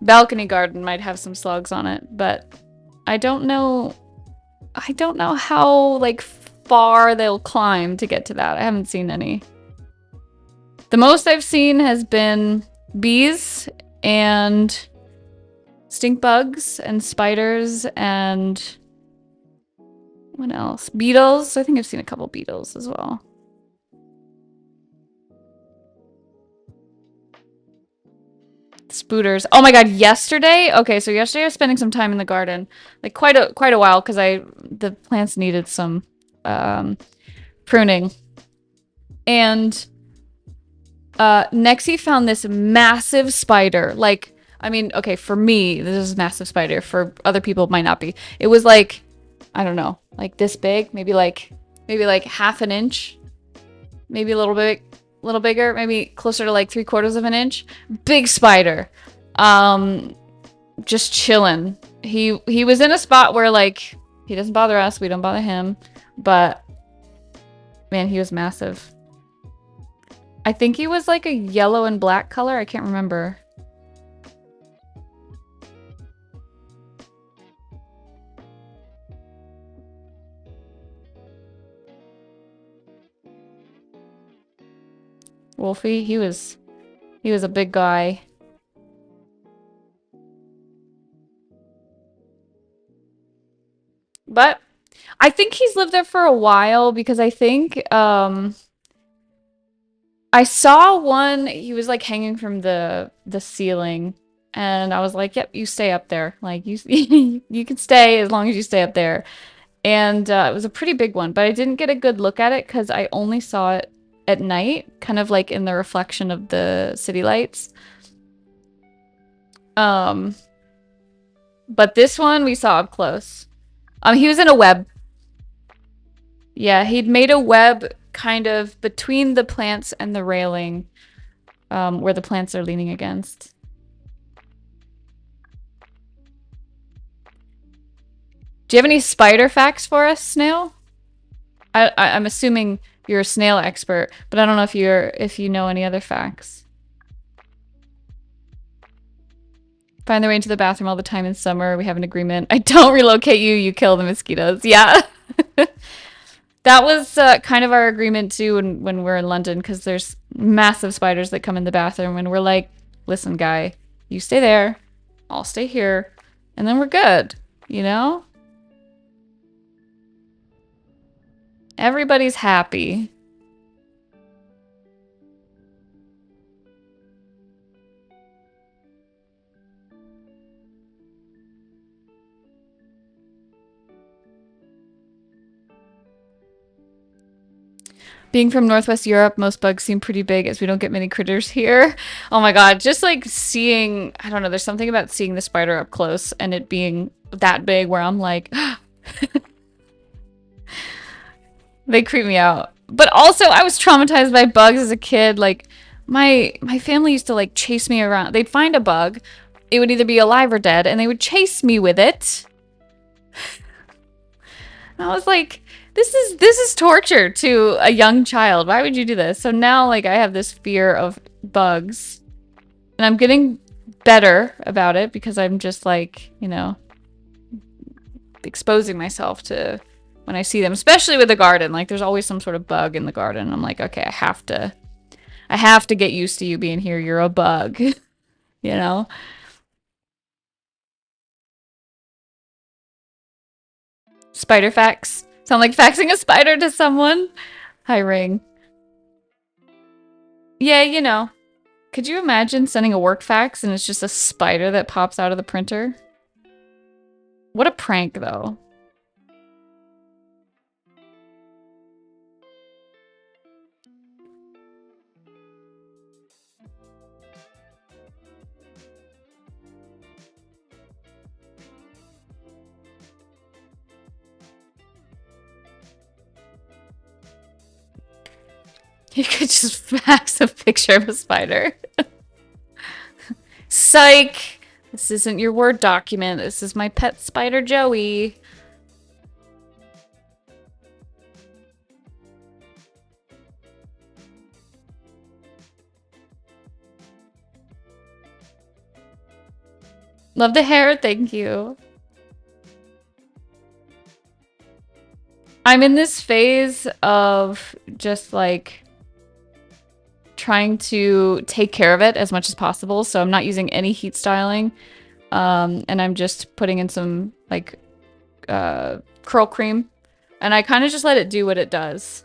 balcony garden might have some slugs on it, but I don't know I don't know how like far they'll climb to get to that. I haven't seen any. The most I've seen has been bees and stink bugs and spiders and what else? Beetles. I think I've seen a couple beetles as well. Spooters. Oh my god, yesterday? Okay, so yesterday I was spending some time in the garden. Like quite a while because the plants needed some pruning. And Nexie found this massive spider. Like, I mean, okay, for me, this is a massive spider. For other people, it might not be. It was like, I don't know, like this big, maybe like half an inch, maybe a little bigger, maybe closer to like 3/4 of an inch. Big spider. Just chilling. He was in a spot where like he doesn't bother us, we don't bother him, but man, he was massive. I think he was like a yellow and black color. I can't remember. Wolfie, he was a big guy. But I think he's lived there for a while because I think I saw one, he was like hanging from the ceiling and I was like, "Yep, you stay up there. Like you you can stay as long as you stay up there." And it was a pretty big one, but I didn't get a good look at it cuz I only saw it at night, kind of like in the reflection of the city lights. Um but this one we saw up close. He was in a web. Yeah, he'd made a web kind of between the plants and the railing, where the plants are leaning against. Do you have any spider facts for us, Snail? I'm assuming you're a snail expert, but I don't know if you know any other facts. Find their way into the bathroom all the time in summer. We have an agreement. I don't relocate you, you kill the mosquitoes. Yeah. That was kind of our agreement too when we're in London, because there's massive spiders that come in the bathroom and we're like, listen, guy, you stay there, I'll stay here, and then we're good, you know? Everybody's happy. Being from Northwest Europe, most bugs seem pretty big as we don't get many critters here. Oh my god, just like seeing, I don't know, there's something about seeing the spider up close and it being that big where I'm like, they creep me out. But also, I was traumatized by bugs as a kid. Like, my family used to like chase me around. They'd find a bug, it would either be alive or dead, and they would chase me with it. And I was like, this is torture to a young child. Why would you do this? So now, like, I have this fear of bugs, and I'm getting better about it because I'm just like, you know, exposing myself to when I see them, especially with the garden. Like, there's always some sort of bug in the garden. I'm like, okay, I have to get used to you being here. You're a bug, you know? Spider facts. Sound like faxing a spider to someone? Hi, Ring. Yeah, you know. Could you imagine sending a work fax and it's just a spider that pops out of the printer? What a prank, though. You could just fax a picture of a spider. Psych! This isn't your Word document. This is my pet spider, Joey. Love the hair, thank you. I'm in this phase of just like trying to take care of it as much as possible. So I'm not using any heat styling. And I'm just putting in some like curl cream. And I kind of just let it do what it does.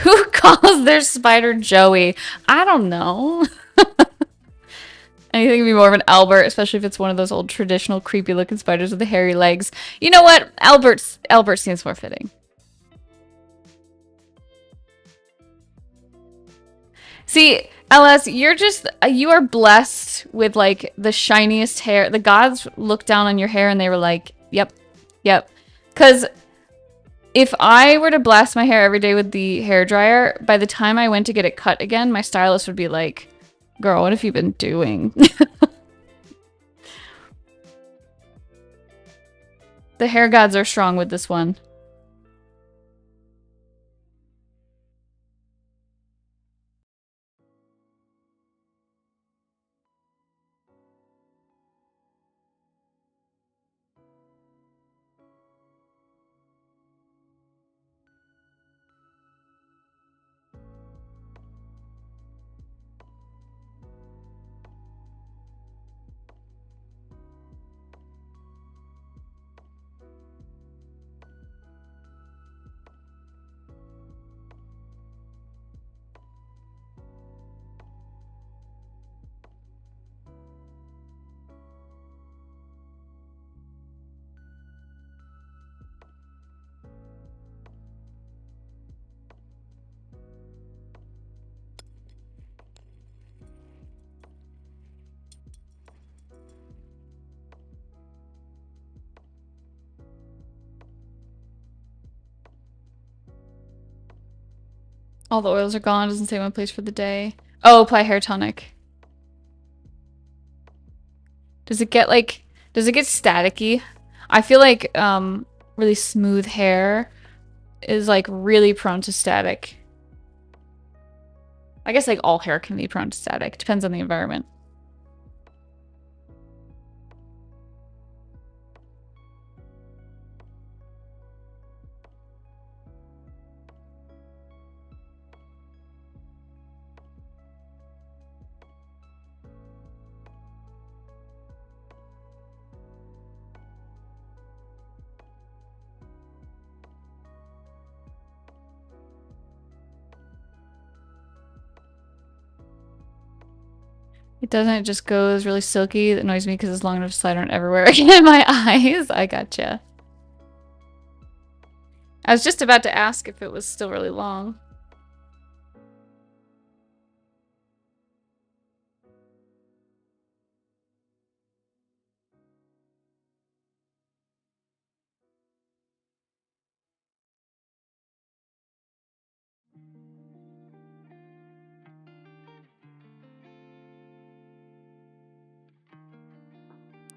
Who calls their spider Joey? I don't know. Anything would be more of an Albert, especially if it's one of those old traditional creepy looking spiders with the hairy legs. You know what? Albert seems more fitting. See, LS, you are blessed with like the shiniest hair. The gods looked down on your hair and they were like, yep, yep. Because if I were to blast my hair every day with the hair dryer, by the time I went to get it cut again, my stylist would be like, girl, what have you been doing? The hair gods are strong with this one. All the oils are gone. Doesn't say one place for the day. Oh, apply hair tonic. Does it get like, does it get staticky? I feel like really smooth hair is like really prone to static. I guess like all hair can be prone to static. Depends on the environment. It doesn't, it just goes really silky. It annoys me because it's long enough to slide on everywhere. Again, my eyes. I gotcha. I was just about to ask if it was still really long.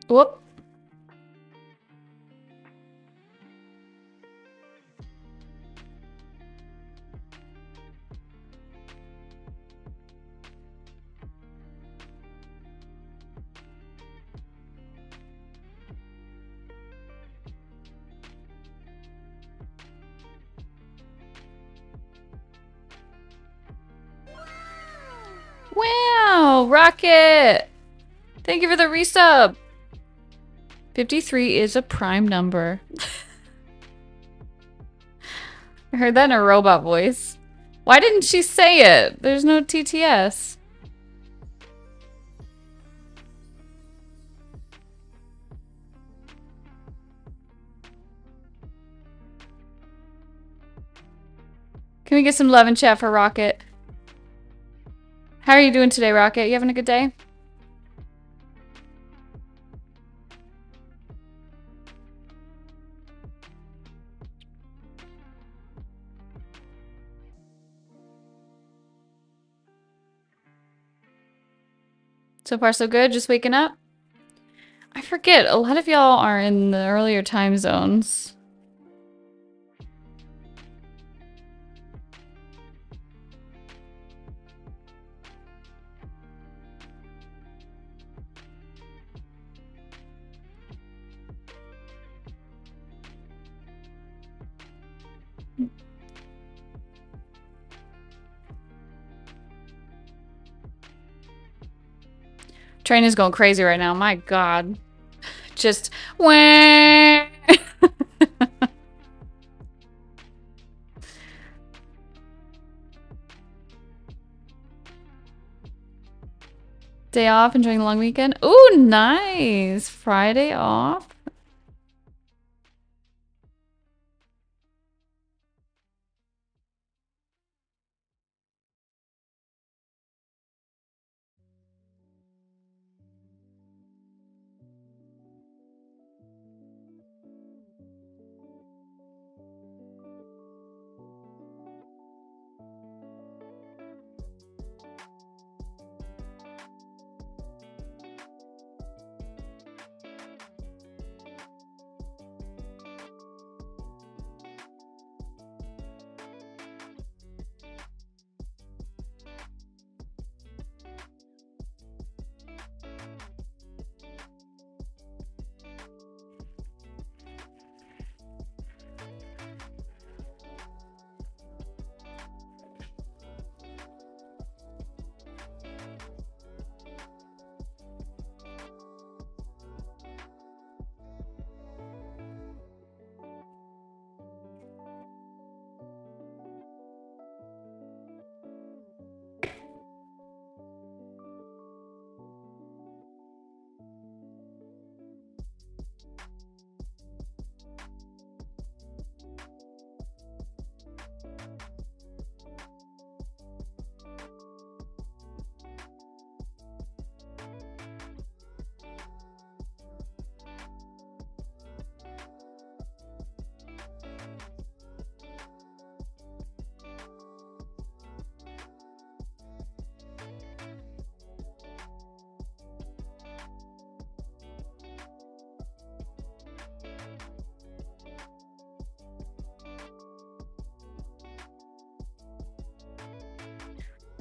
Whoop. Wow, Rocket! Thank you for the resub! 53 is a prime number. I heard that in a robot voice. Why didn't she say it? There's no TTS. Can we get some love in chat for Rocket? How are you doing today, Rocket? You having a good day? So far, so good. Just waking up. I forget. A lot of y'all are in the earlier time zones. Train is going crazy right now. My God. Just wah. Day off, enjoying the long weekend. Ooh, nice. Friday off.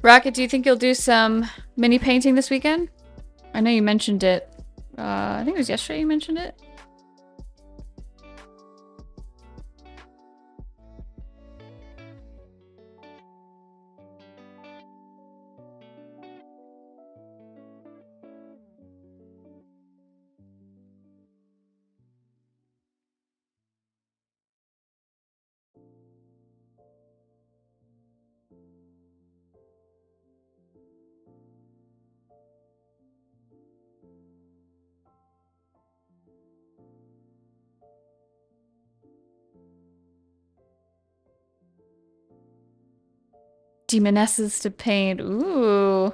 Rocket, do you think you'll do some mini painting this weekend? I know you mentioned it. I think it was yesterday you mentioned it. Demonesses to paint. Ooh.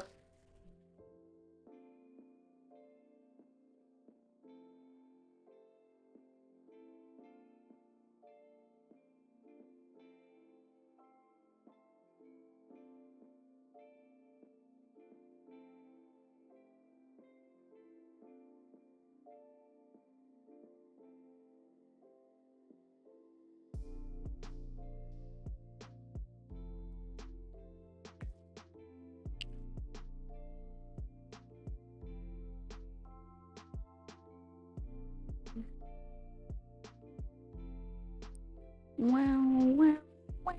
Wow, wow, wow.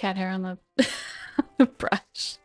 cat hair on the, the brush.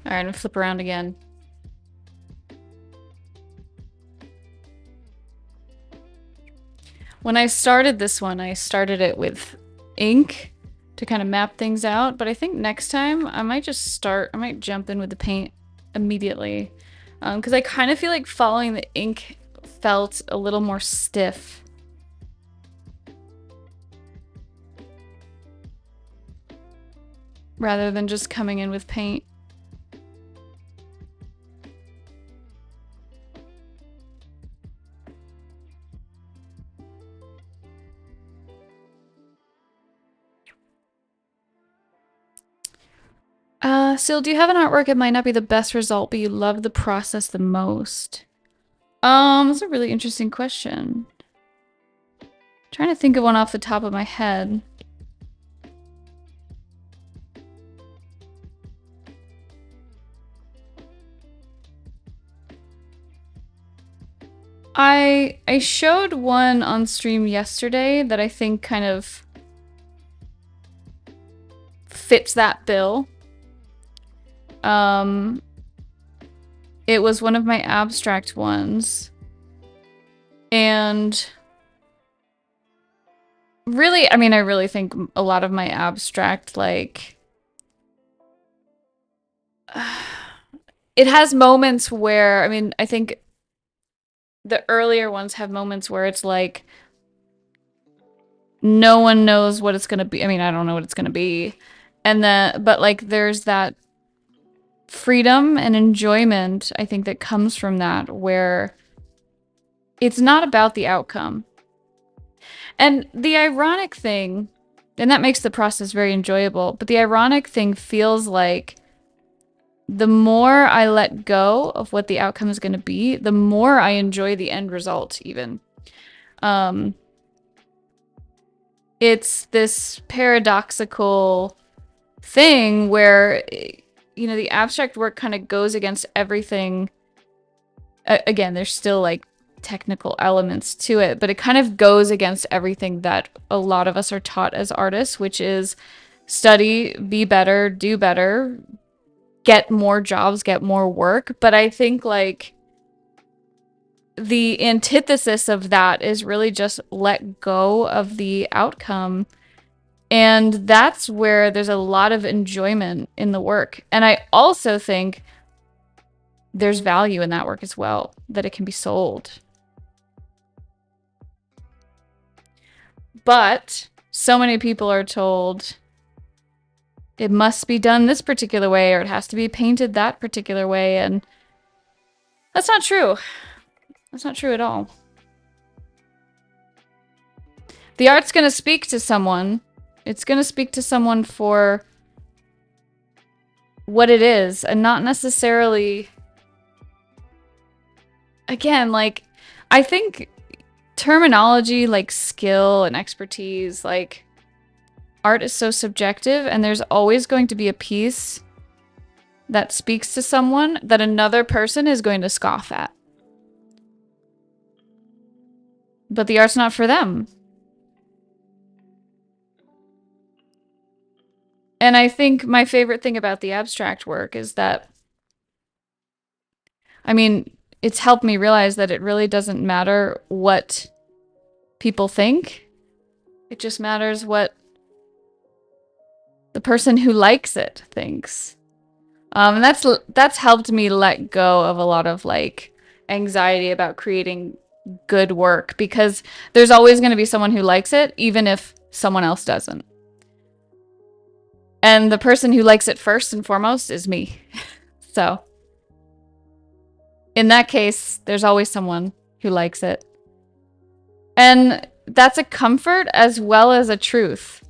All right, I'm gonna flip around again. When I started this one, I started it with ink to kind of map things out, but I think next time I might jump in with the paint immediately. Because I kind of feel like following the ink felt a little more stiff. Rather than just coming in with paint. Sil, do you have an artwork? It might not be the best result, but you love the process the most. That's a really interesting question. Trying to think of one off the top of my head. I showed one on stream yesterday that I think kind of fits that bill. It was one of my abstract ones. And really, I mean, I really think a lot of my abstract, like, it has moments where, I mean, I think the earlier ones have moments where it's like, no one knows what it's gonna be. I mean, I don't know what it's gonna be. And then, but like, there's that freedom and enjoyment, I think, that comes from that, where it's not about the outcome. And the ironic thing, and that makes the process very enjoyable, but the ironic thing feels like the more I let go of what the outcome is going to be, the more I enjoy the end result, even. It's this paradoxical thing where, you know, the abstract work kind of goes against everything. Again, there's still like technical elements to it, but it kind of goes against everything that a lot of us are taught as artists, which is study, be better, do better, get more jobs, get more work. But I think like the antithesis of that is really just let go of the outcome. And that's where there's a lot of enjoyment in the work. And I also think there's value in that work as well, that it can be sold. But so many people are told it must be done this particular way, or it has to be painted that particular way, and that's not true. That's not true at all. The art's gonna speak to someone. It's gonna speak to someone for what it is, and not necessarily... Again, like, I think terminology, like skill and expertise, like, art is so subjective, and there's always going to be a piece that speaks to someone that another person is going to scoff at. But the art's not for them. And I think my favorite thing about the abstract work is that, I mean, it's helped me realize that it really doesn't matter what people think. It just matters what the person who likes it thinks. And that's helped me let go of a lot of like anxiety about creating good work, because there's always going to be someone who likes it, even if someone else doesn't. And the person who likes it first and foremost is me. So in that case, there's always someone who likes it. And that's a comfort as well as a truth.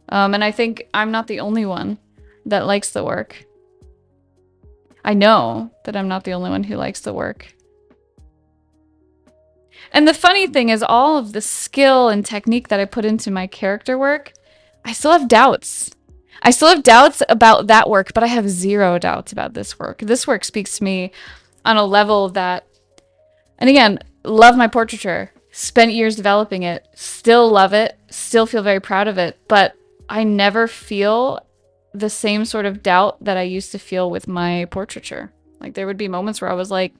And I think I'm not the only one that likes the work. I know that I'm not the only one who likes the work. And the funny thing is, all of the skill and technique that I put into my character work, I still have doubts. I still have doubts about that work, but I have zero doubts about this work. This work speaks to me on a level that, and again, love my portraiture, spent years developing it, still love it, still feel very proud of it, but I never feel the same sort of doubt that I used to feel with my portraiture. Like there would be moments where I was like,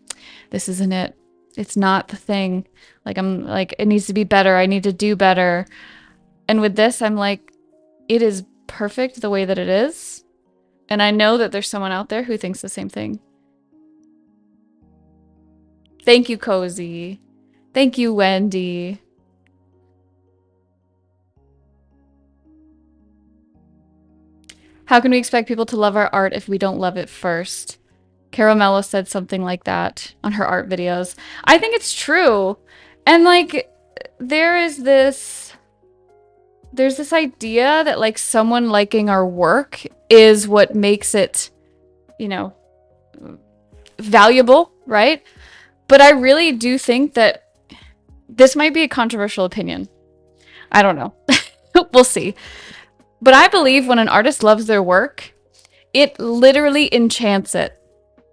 this isn't it. It's not the thing. Like I'm like, it needs to be better. I need to do better. And with this, I'm like, it is perfect the way that it is. And I know that there's someone out there who thinks the same thing. Thank you, Cozy. Thank you, Wendy. How can we expect people to love our art if we don't love it first? Caramello said something like that on her art videos. I think it's true. And like there's this idea that like someone liking our work is what makes it, you know, valuable, right? But I really do think that this might be a controversial opinion. I don't know. We'll see. But I believe when an artist loves their work, it literally enchants it.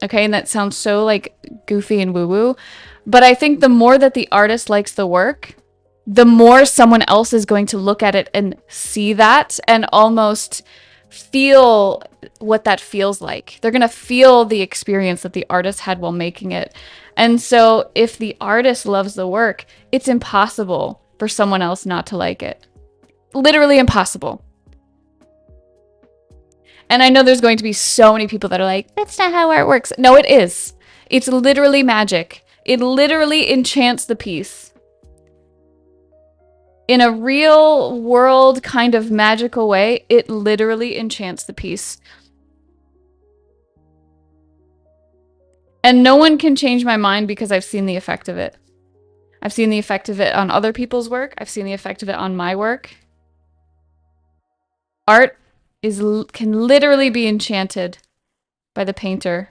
Okay, and that sounds so like goofy and woo-woo. But I think the more that the artist likes the work, the more someone else is going to look at it and see that and almost feel what that feels like. They're going to feel the experience that the artist had while making it. And so if the artist loves the work, it's impossible for someone else not to like it. Literally impossible. And I know there's going to be so many people that are like, that's not how art works. No, it is. It's literally magic. It literally enchants the piece. In a real world kind of magical way, it literally enchants the piece. And no one can change my mind because I've seen the effect of it. I've seen the effect of it on other people's work. I've seen the effect of it on my work. Art can literally be enchanted by the painter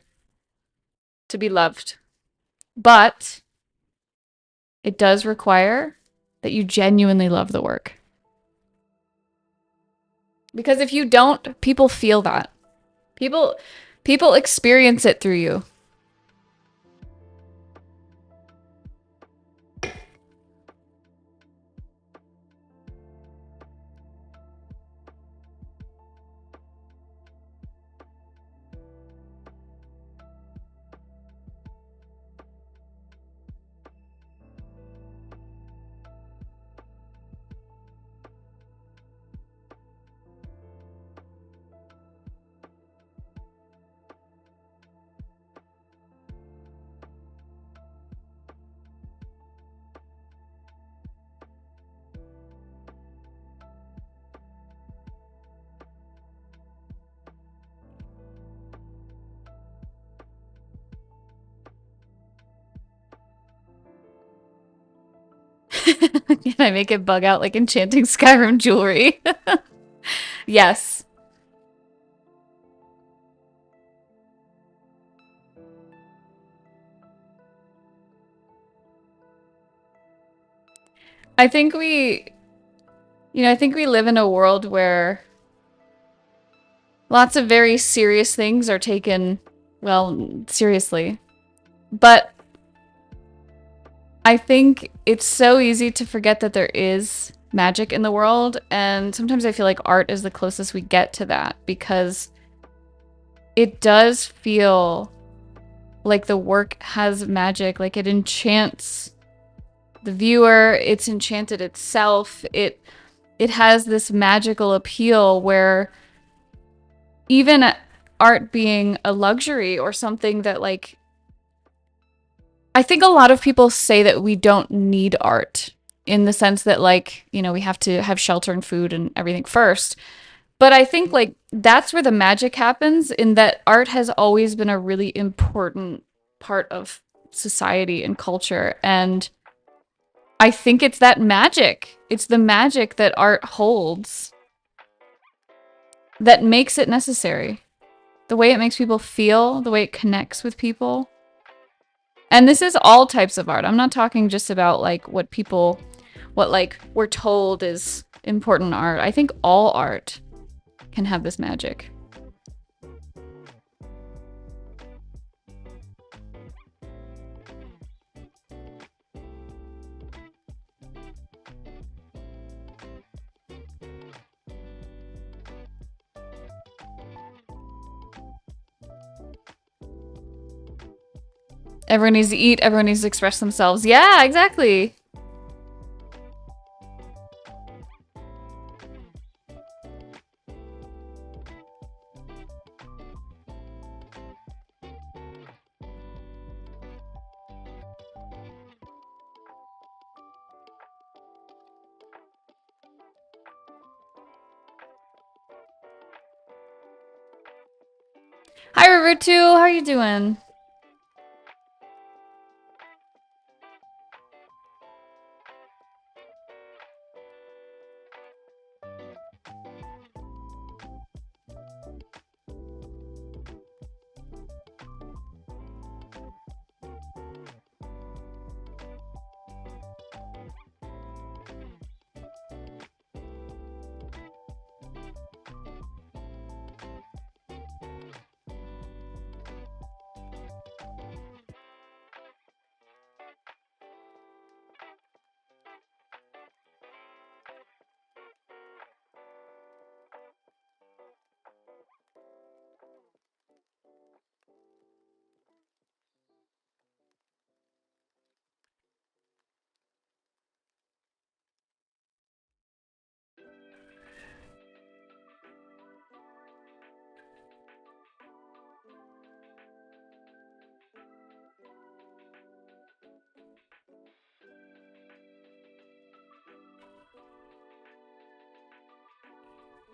to be loved. But it does require that you genuinely love the work. Because if you don't, people feel that. People experience it through you. Can I make it bug out like enchanting Skyrim jewelry? Yes. I think I think we live in a world where lots of very serious things are taken, well, seriously. But I think it's so easy to forget that there is magic in the world, and sometimes I feel like art is the closest we get to that because it does feel like the work has magic, like it enchants the viewer, it's enchanted itself. It has this magical appeal where even art being a luxury or something that like I think a lot of people say that we don't need art in the sense that like, we have to have shelter and food and everything first. But I think like that's where the magic happens in that art has always been a really important part of society and culture. And I think it's that magic. It's the magic that art holds that makes it necessary. The way it makes people feel, the way it connects with people. And this is all types of art. I'm not talking just about like what like we're told is important art. I think all art can have this magic. Everyone needs to eat, everyone needs to express themselves. Yeah, exactly. Hi, River 2. How are you doing?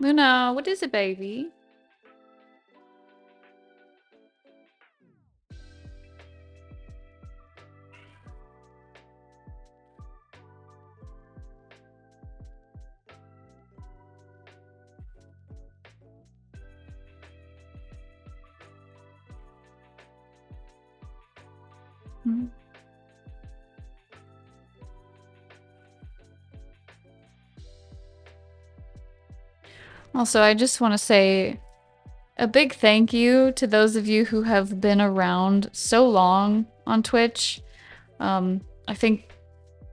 Luna, what is it, baby? Hmm. Also, I just want to say a big thank you to those of you who have been around so long on Twitch. I think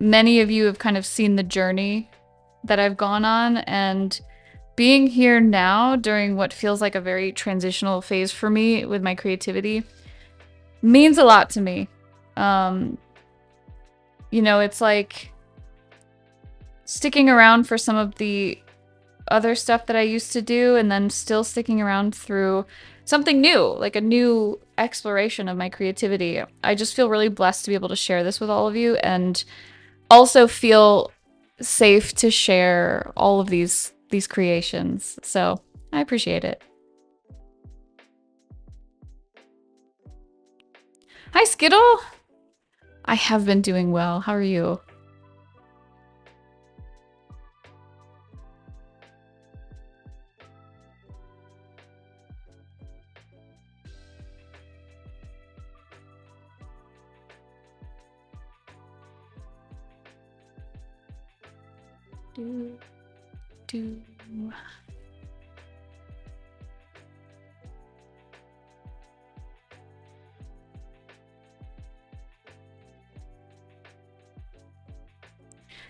many of you have kind of seen the journey that I've gone on, and being here now during what feels like a very transitional phase for me with my creativity means a lot to me. You know, it's like sticking around for some of the other stuff that I used to do and then still sticking around through something new, like a new exploration of my creativity. I just feel really blessed to be able to share this with all of you and also feel safe to share all of these creations. So I appreciate it. Hi, Skittle. I have been doing well. How are you? Do, do.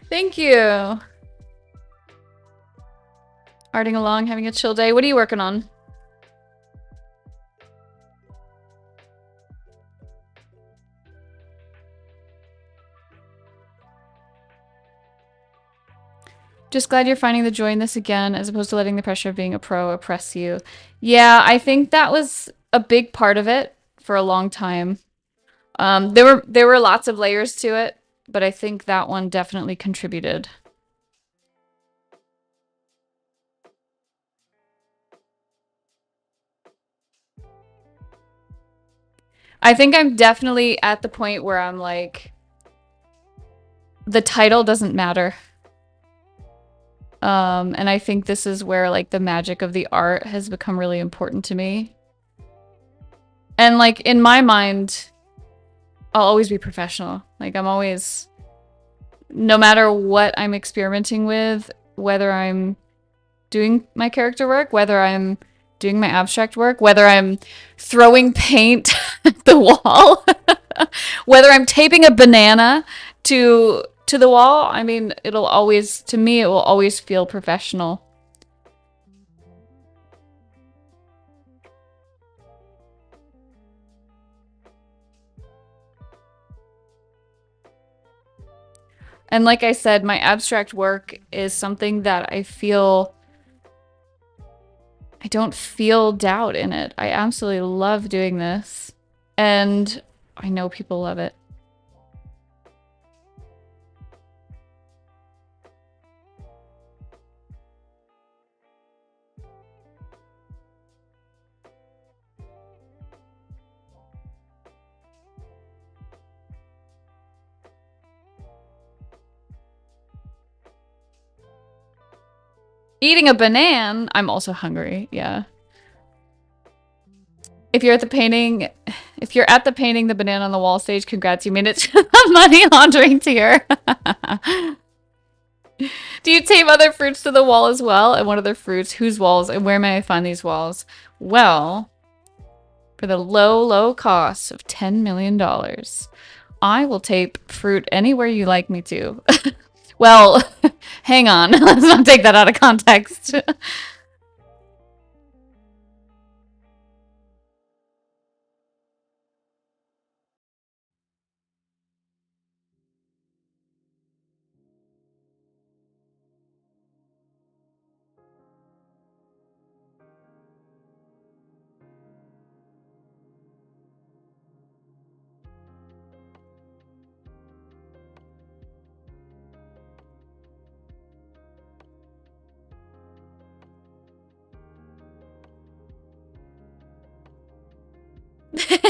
Thank you. Arting along, having a chill day. What are you working on? Just glad you're finding the joy in this again, as opposed to letting the pressure of being a pro oppress you. Yeah, I think that was a big part of it for a long time. There were lots of layers to it, but I think that one definitely contributed. I think I'm definitely at the point where I'm like, the title doesn't matter. And I think this is where like the magic of the art has become really important to me. And like in my mind, I'll always be professional. Like I'm always, no matter what I'm experimenting with, whether I'm doing my character work, whether I'm doing my abstract work, whether I'm throwing paint at the wall, whether I'm taping a banana to the wall, I mean, it'll always, to me, it will always feel professional. And like I said, my abstract work is something that I don't feel doubt in it. I absolutely love doing this. And I know people love it. Eating a banana, I'm also hungry. Yeah. If you're at the painting, the banana on the wall stage, congrats, you made it to the money laundering tier. Do you tape other fruits to the wall as well? And what other fruits? Whose walls? And where may I find these walls? Well, for the low, low cost of $10 million, I will tape fruit anywhere you like me to. Well, hang on. Let's not take that out of context.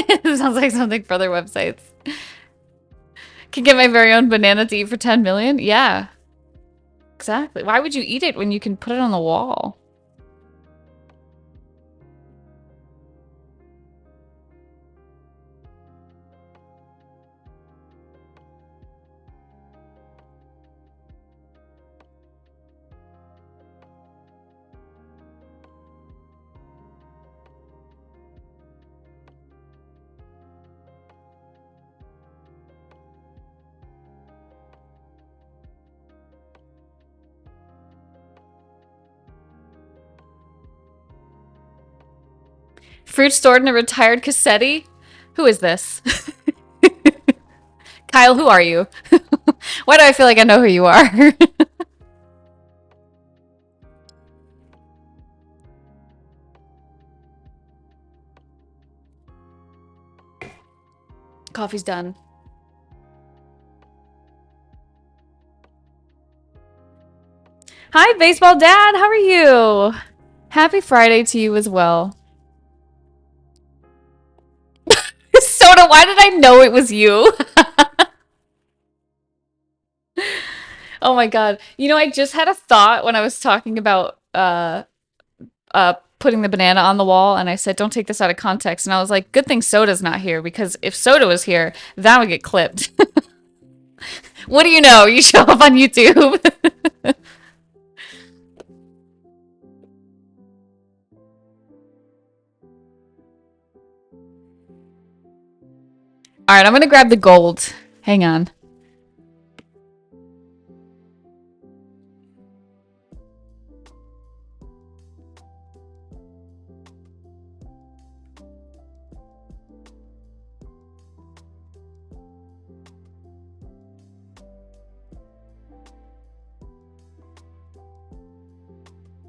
It sounds like something for other websites. Can get my very own banana to eat for 10 million? Yeah. Exactly. Why would you eat it when you can put it on the wall? Fruit stored in a retired cassetti? Who is this? Kyle, who are you? Why do I feel like I know who you are? Coffee's done. Hi, Baseball Dad. How are you? Happy Friday to you as well. Soda, why did I know it was you? Oh my god. You know, I just had a thought when I was talking about putting the banana on the wall, and I said, don't take this out of context. And I was like, good thing Soda's not here, because if Soda was here, that would get clipped. What do you know? You show up on YouTube. All right, I'm gonna grab the gold. Hang on.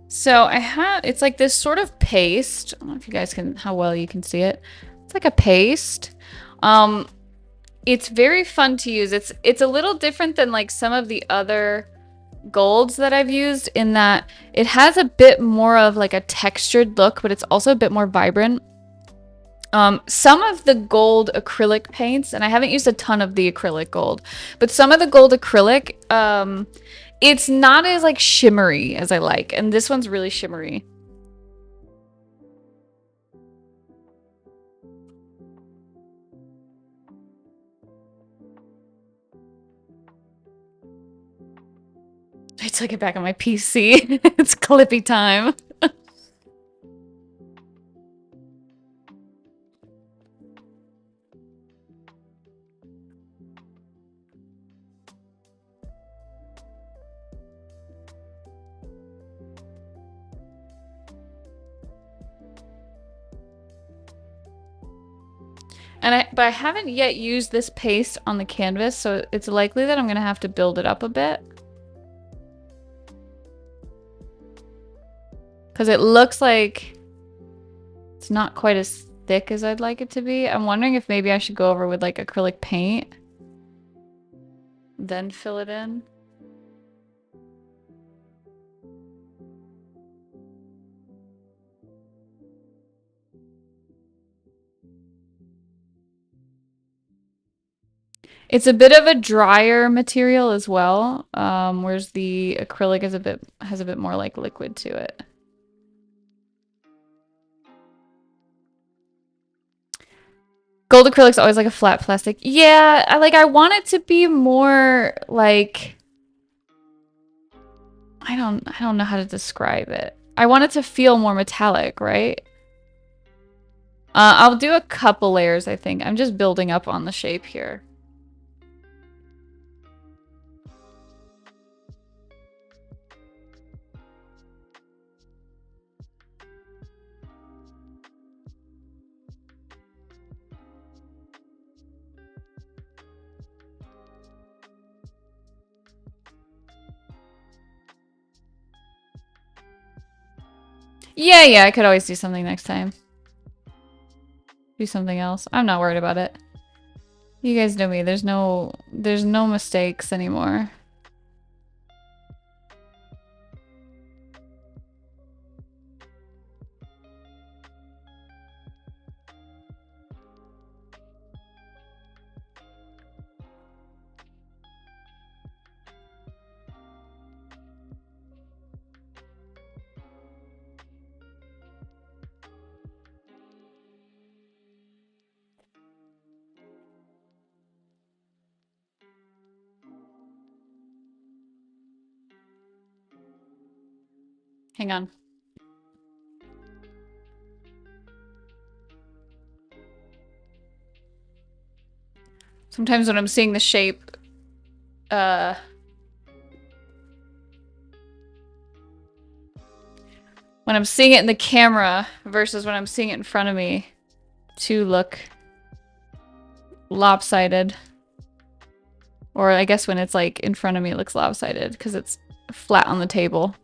So I have, it's like this sort of paste. I don't know if you guys can, how well you can see it. It's like a paste. Um, it's very fun to use. It's a little different than like some of the other golds that I've used in that it has a bit more of like a textured look, but it's also a bit more vibrant. Some of the gold acrylic paints, and I haven't used a ton of the acrylic gold, but some of the gold acrylic, It's not as like shimmery as I like, and this one's really shimmery. I took it back on my PC. It's Clippy time. But I haven't yet used this paste on the canvas, so it's likely that I'm gonna have to build it up a bit. Because it looks like it's not quite as thick as I'd like it to be. I'm wondering if maybe I should go over with like acrylic paint, then fill it in. It's a bit of a drier material as well, whereas the acrylic is has a bit more like liquid to it. Gold acrylic's always like a flat plastic. Yeah, I want it to be more like I don't know how to describe it. I want it to feel more metallic, right? I'll do a couple layers, I think. I'm just building up on the shape here. Yeah, I could always do something next time. Do something else. I'm not worried about it. You guys know me. There's no mistakes anymore. Hang on. Sometimes when I'm seeing the shape, when I'm seeing it in the camera versus when I'm seeing it in front of me, to look lopsided. Or I guess when it's like in front of me, it looks lopsided because it's flat on the table.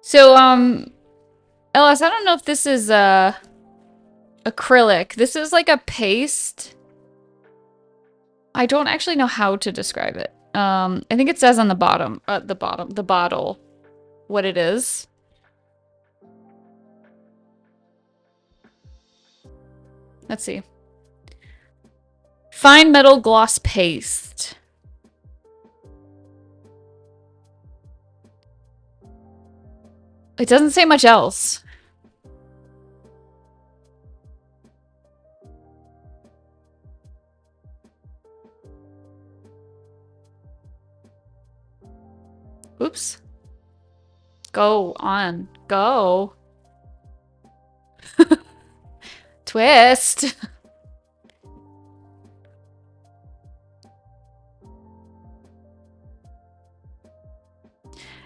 So, Ellis, I don't know if this is acrylic. This is like a paste. I don't actually know how to describe it. I think it says on the bottle, what it is. Let's see. Fine metal gloss paste. It doesn't say much else. Oops. Go on. Go. Twist.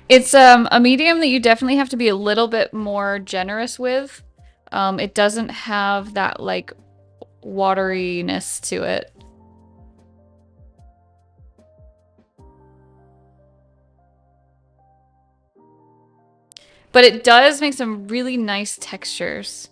It's a medium that you definitely have to be a little bit more generous with. It doesn't have that like wateriness to it. But it does make some really nice textures.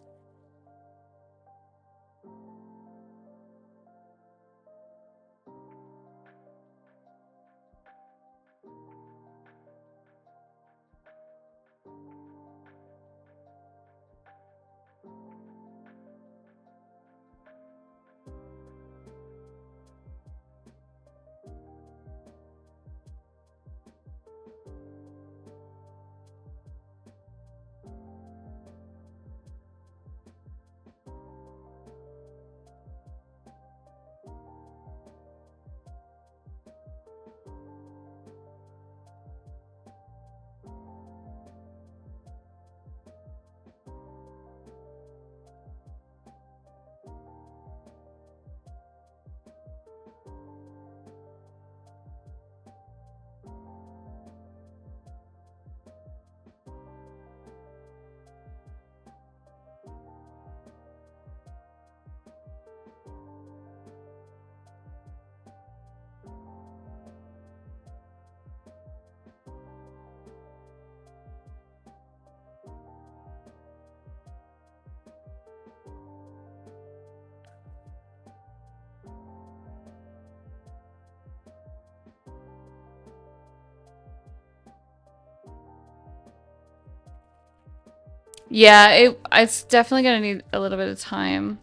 Yeah, it's definitely gonna need a little bit of time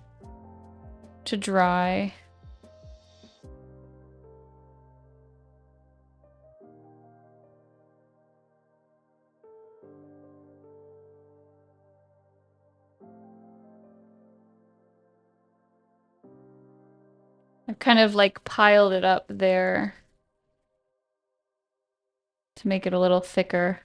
to dry. I've kind of like piled it up there to make it a little thicker.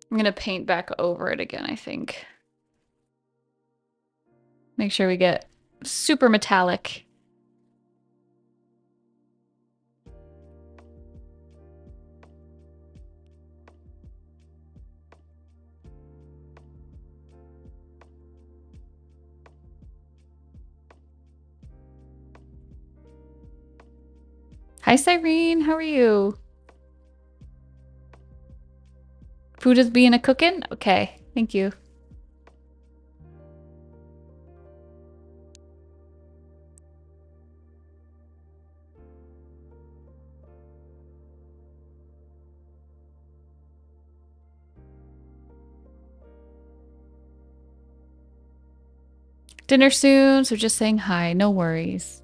I'm gonna paint back over it again, I think. Make sure we get super metallic. Hi, Cyrene. How are you? Food is being a cooking? Okay, thank you. Dinner soon, so just saying hi. No worries.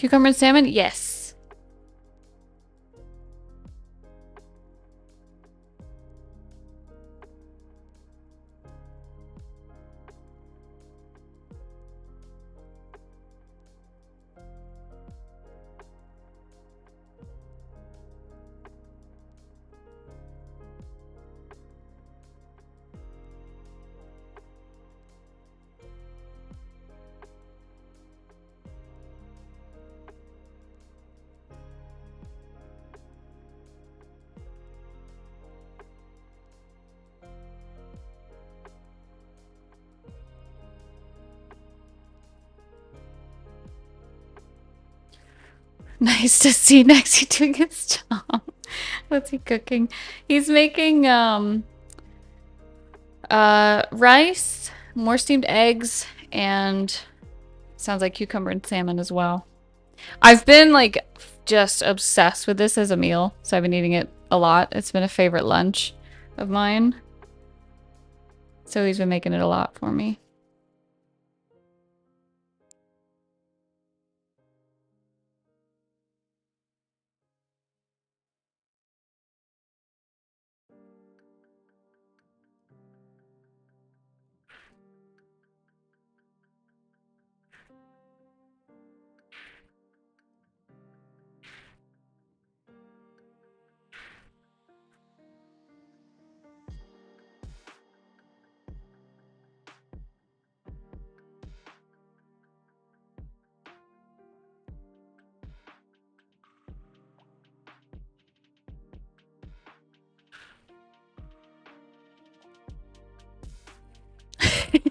Cucumber and salmon? Yes. Nice to see Nexie doing his job. What's he cooking? He's making rice, more steamed eggs, and sounds like cucumber and salmon as well. I've been like just obsessed with this as a meal, so I've been eating it a lot. It's been a favorite lunch of mine. So he's been making it a lot for me.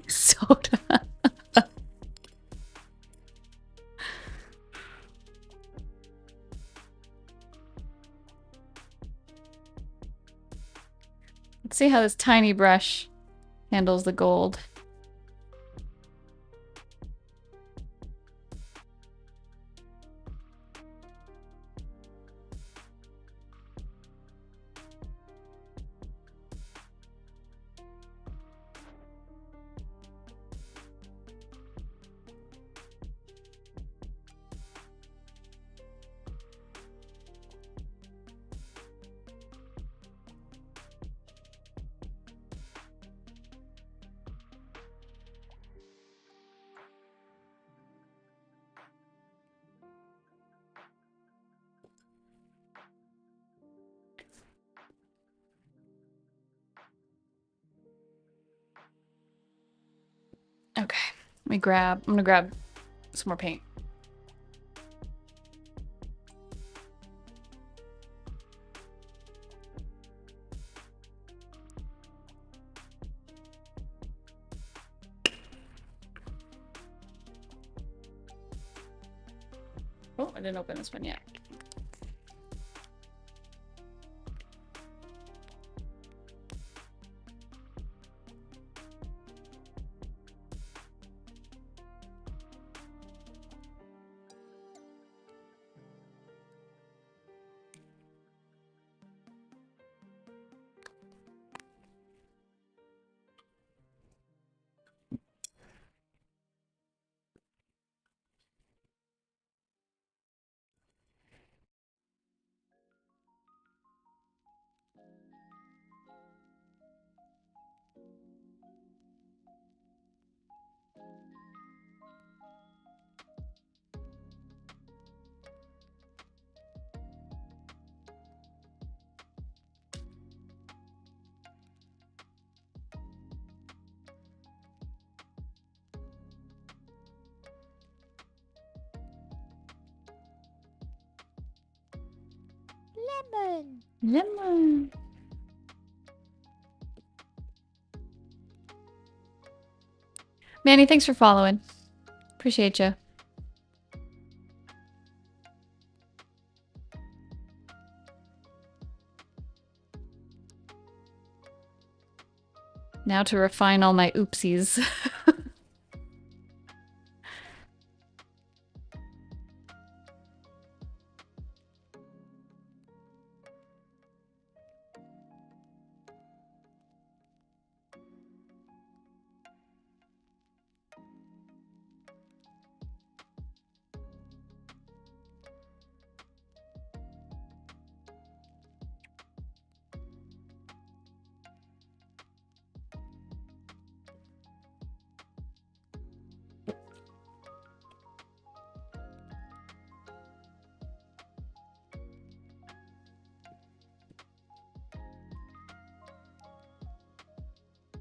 Soda. Let's see how this tiny brush handles the gold. Okay, I'm gonna grab some more paint. Oh, I didn't open this one yet. Lemon. Lemon. Manny, thanks for following. Appreciate you. Now to refine all my oopsies.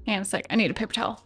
Hang on a sec, I need a paper towel.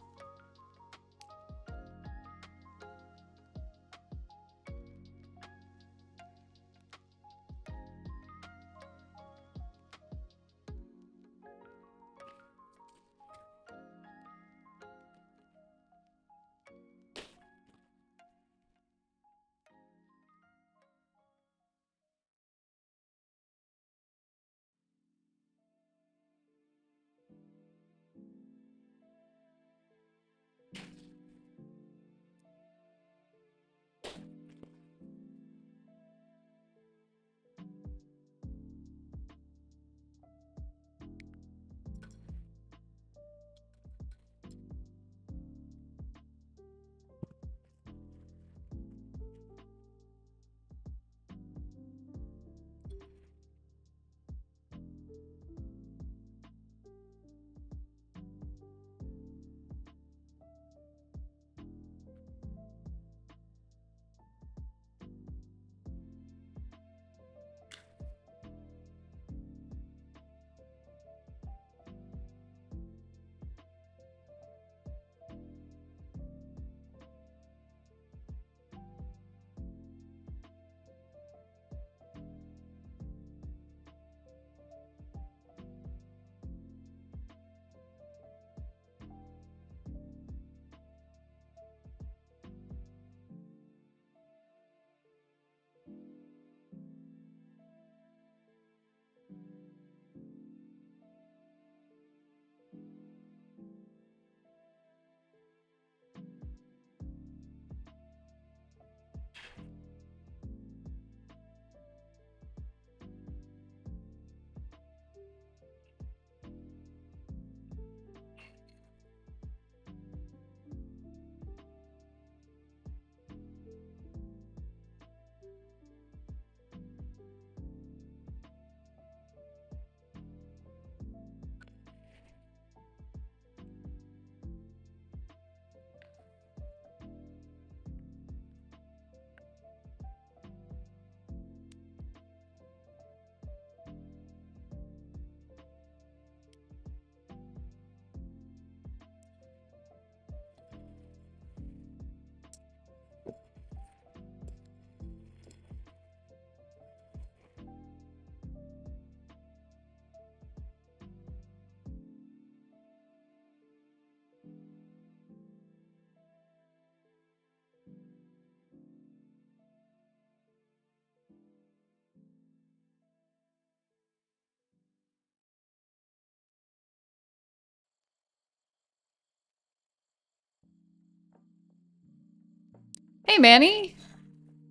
Hey, Manny.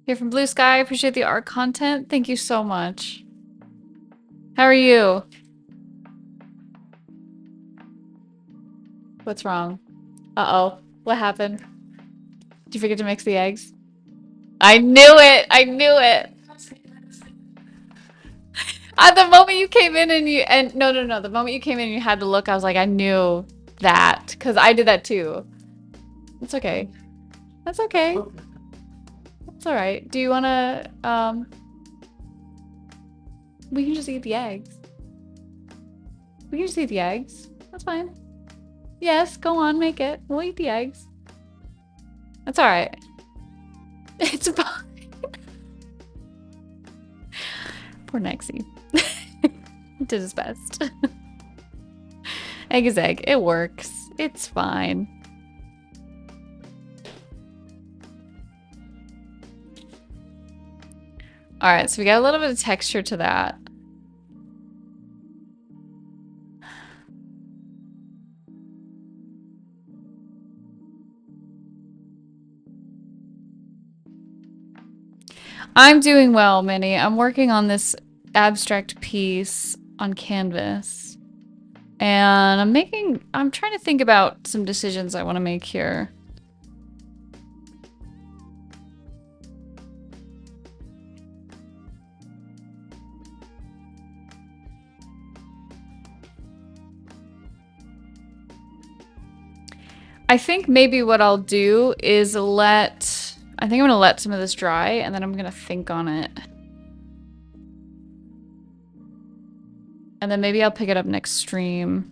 Here from Blue Sky. Appreciate the art content. Thank you so much. How are you? What's wrong? Uh-oh. What happened? Did you forget to mix the eggs? I knew it! I knew it! At the moment you came in and no, the moment you came in and you had to look, I was like, I knew that. Because I did that too. It's okay. That's okay. It's alright. Do you wanna, we can just eat the eggs. We can just eat the eggs. That's fine. Yes, go on, make it. We'll eat the eggs. That's alright. It's fine. Poor Nexie. Did his best. Egg is egg. It works. It's fine. Alright, so we got a little bit of texture to that. I'm doing well, Minnie. I'm working on this abstract piece on canvas. And I'm trying to think about some decisions I want to make here. I think maybe what I'll do is I think I'm gonna let some of this dry and then I'm gonna think on it. And then maybe I'll pick it up next stream.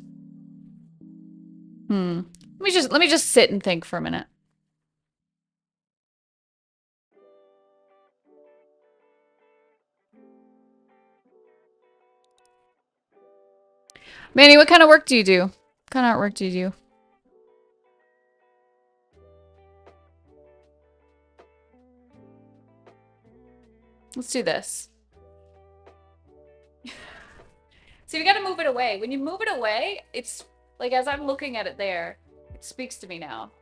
Let me just sit and think for a minute. Manny, what kind of work do you do? What kind of artwork do you do? Let's do this. See, we gotta move it away. When you move it away, it's like as I'm looking at it there, it speaks to me now.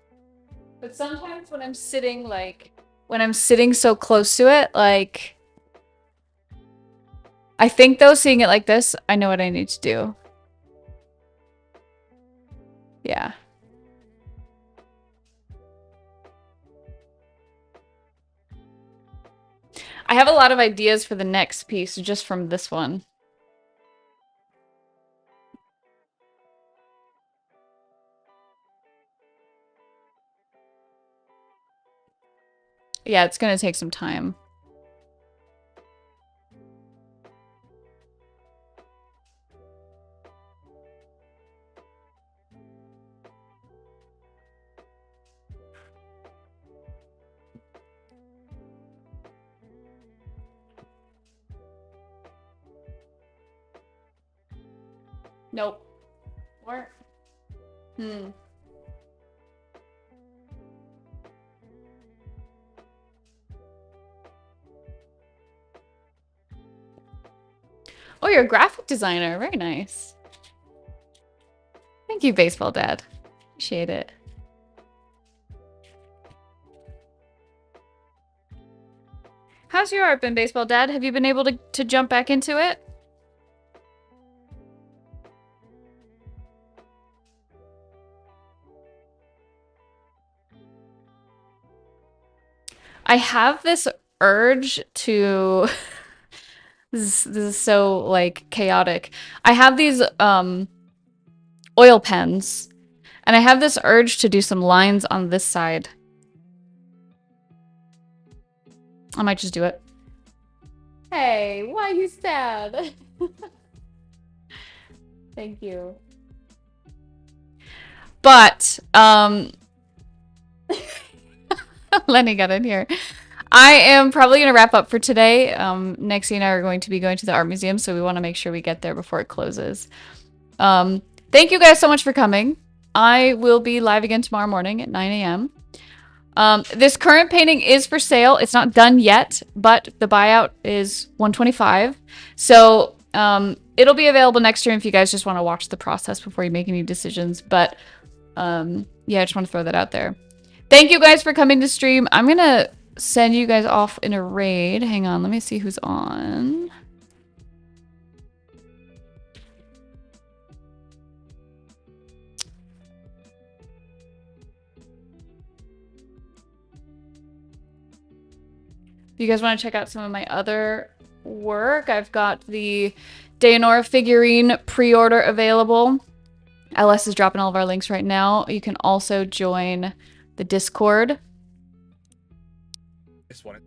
But sometimes when I'm sitting so close to it, like I think though, seeing it like this, I know what I need to do. Yeah. I have a lot of ideas for the next piece just from this one. Yeah, it's gonna take some time. Nope. Or Oh, you're a graphic designer. Very nice. Thank you, Baseball Dad. Appreciate it. How's your art been, Baseball Dad? Have you been able to jump back into it? I have this urge to this is so like chaotic. I have these oil pens and I have this urge to do some lines on this side. I might just do it. Hey, why are you sad? Thank you. But Lenny got in here. I am probably going to wrap up for today. Nexie and I are going to be going to the art museum, so we want to make sure we get there before it closes. Thank you guys so much for coming. I will be live again tomorrow morning at 9 a.m. This current painting is for sale. It's not done yet, but the buyout is $125. So it'll be available next year if you guys just want to watch the process before you make any decisions. But yeah, I just want to throw that out there. Thank you guys for coming to stream. I'm going to send you guys off in a raid. Hang on. Let me see who's on. If you guys want to check out some of my other work, I've got the Dayanora figurine pre-order available. LS is dropping all of our links right now. You can also join the Discord. This one.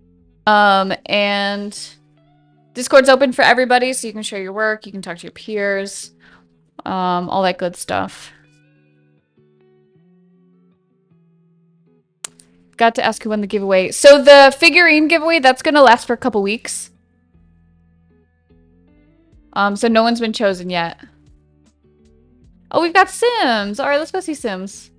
And Discord's open for everybody, so you can share your work, you can talk to your peers, all that good stuff. Got to ask who won the giveaway. So the figurine giveaway, that's going to last for a couple weeks. So no one's been chosen yet. Oh, we've got Sims. All right, let's go see Sims.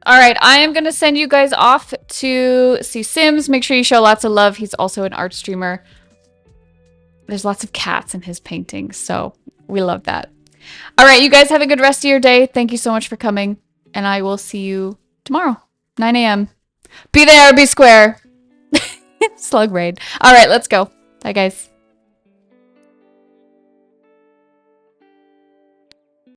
All right, I am going to send you guys off to see Sims. Make sure you show lots of love. He's also an art streamer. There's lots of cats in his paintings, so we love that. All right, you guys have a good rest of your day. Thank you so much for coming, and I will see you tomorrow, 9 a.m. Be there or be square. Slug raid. All right, let's go. Bye, guys.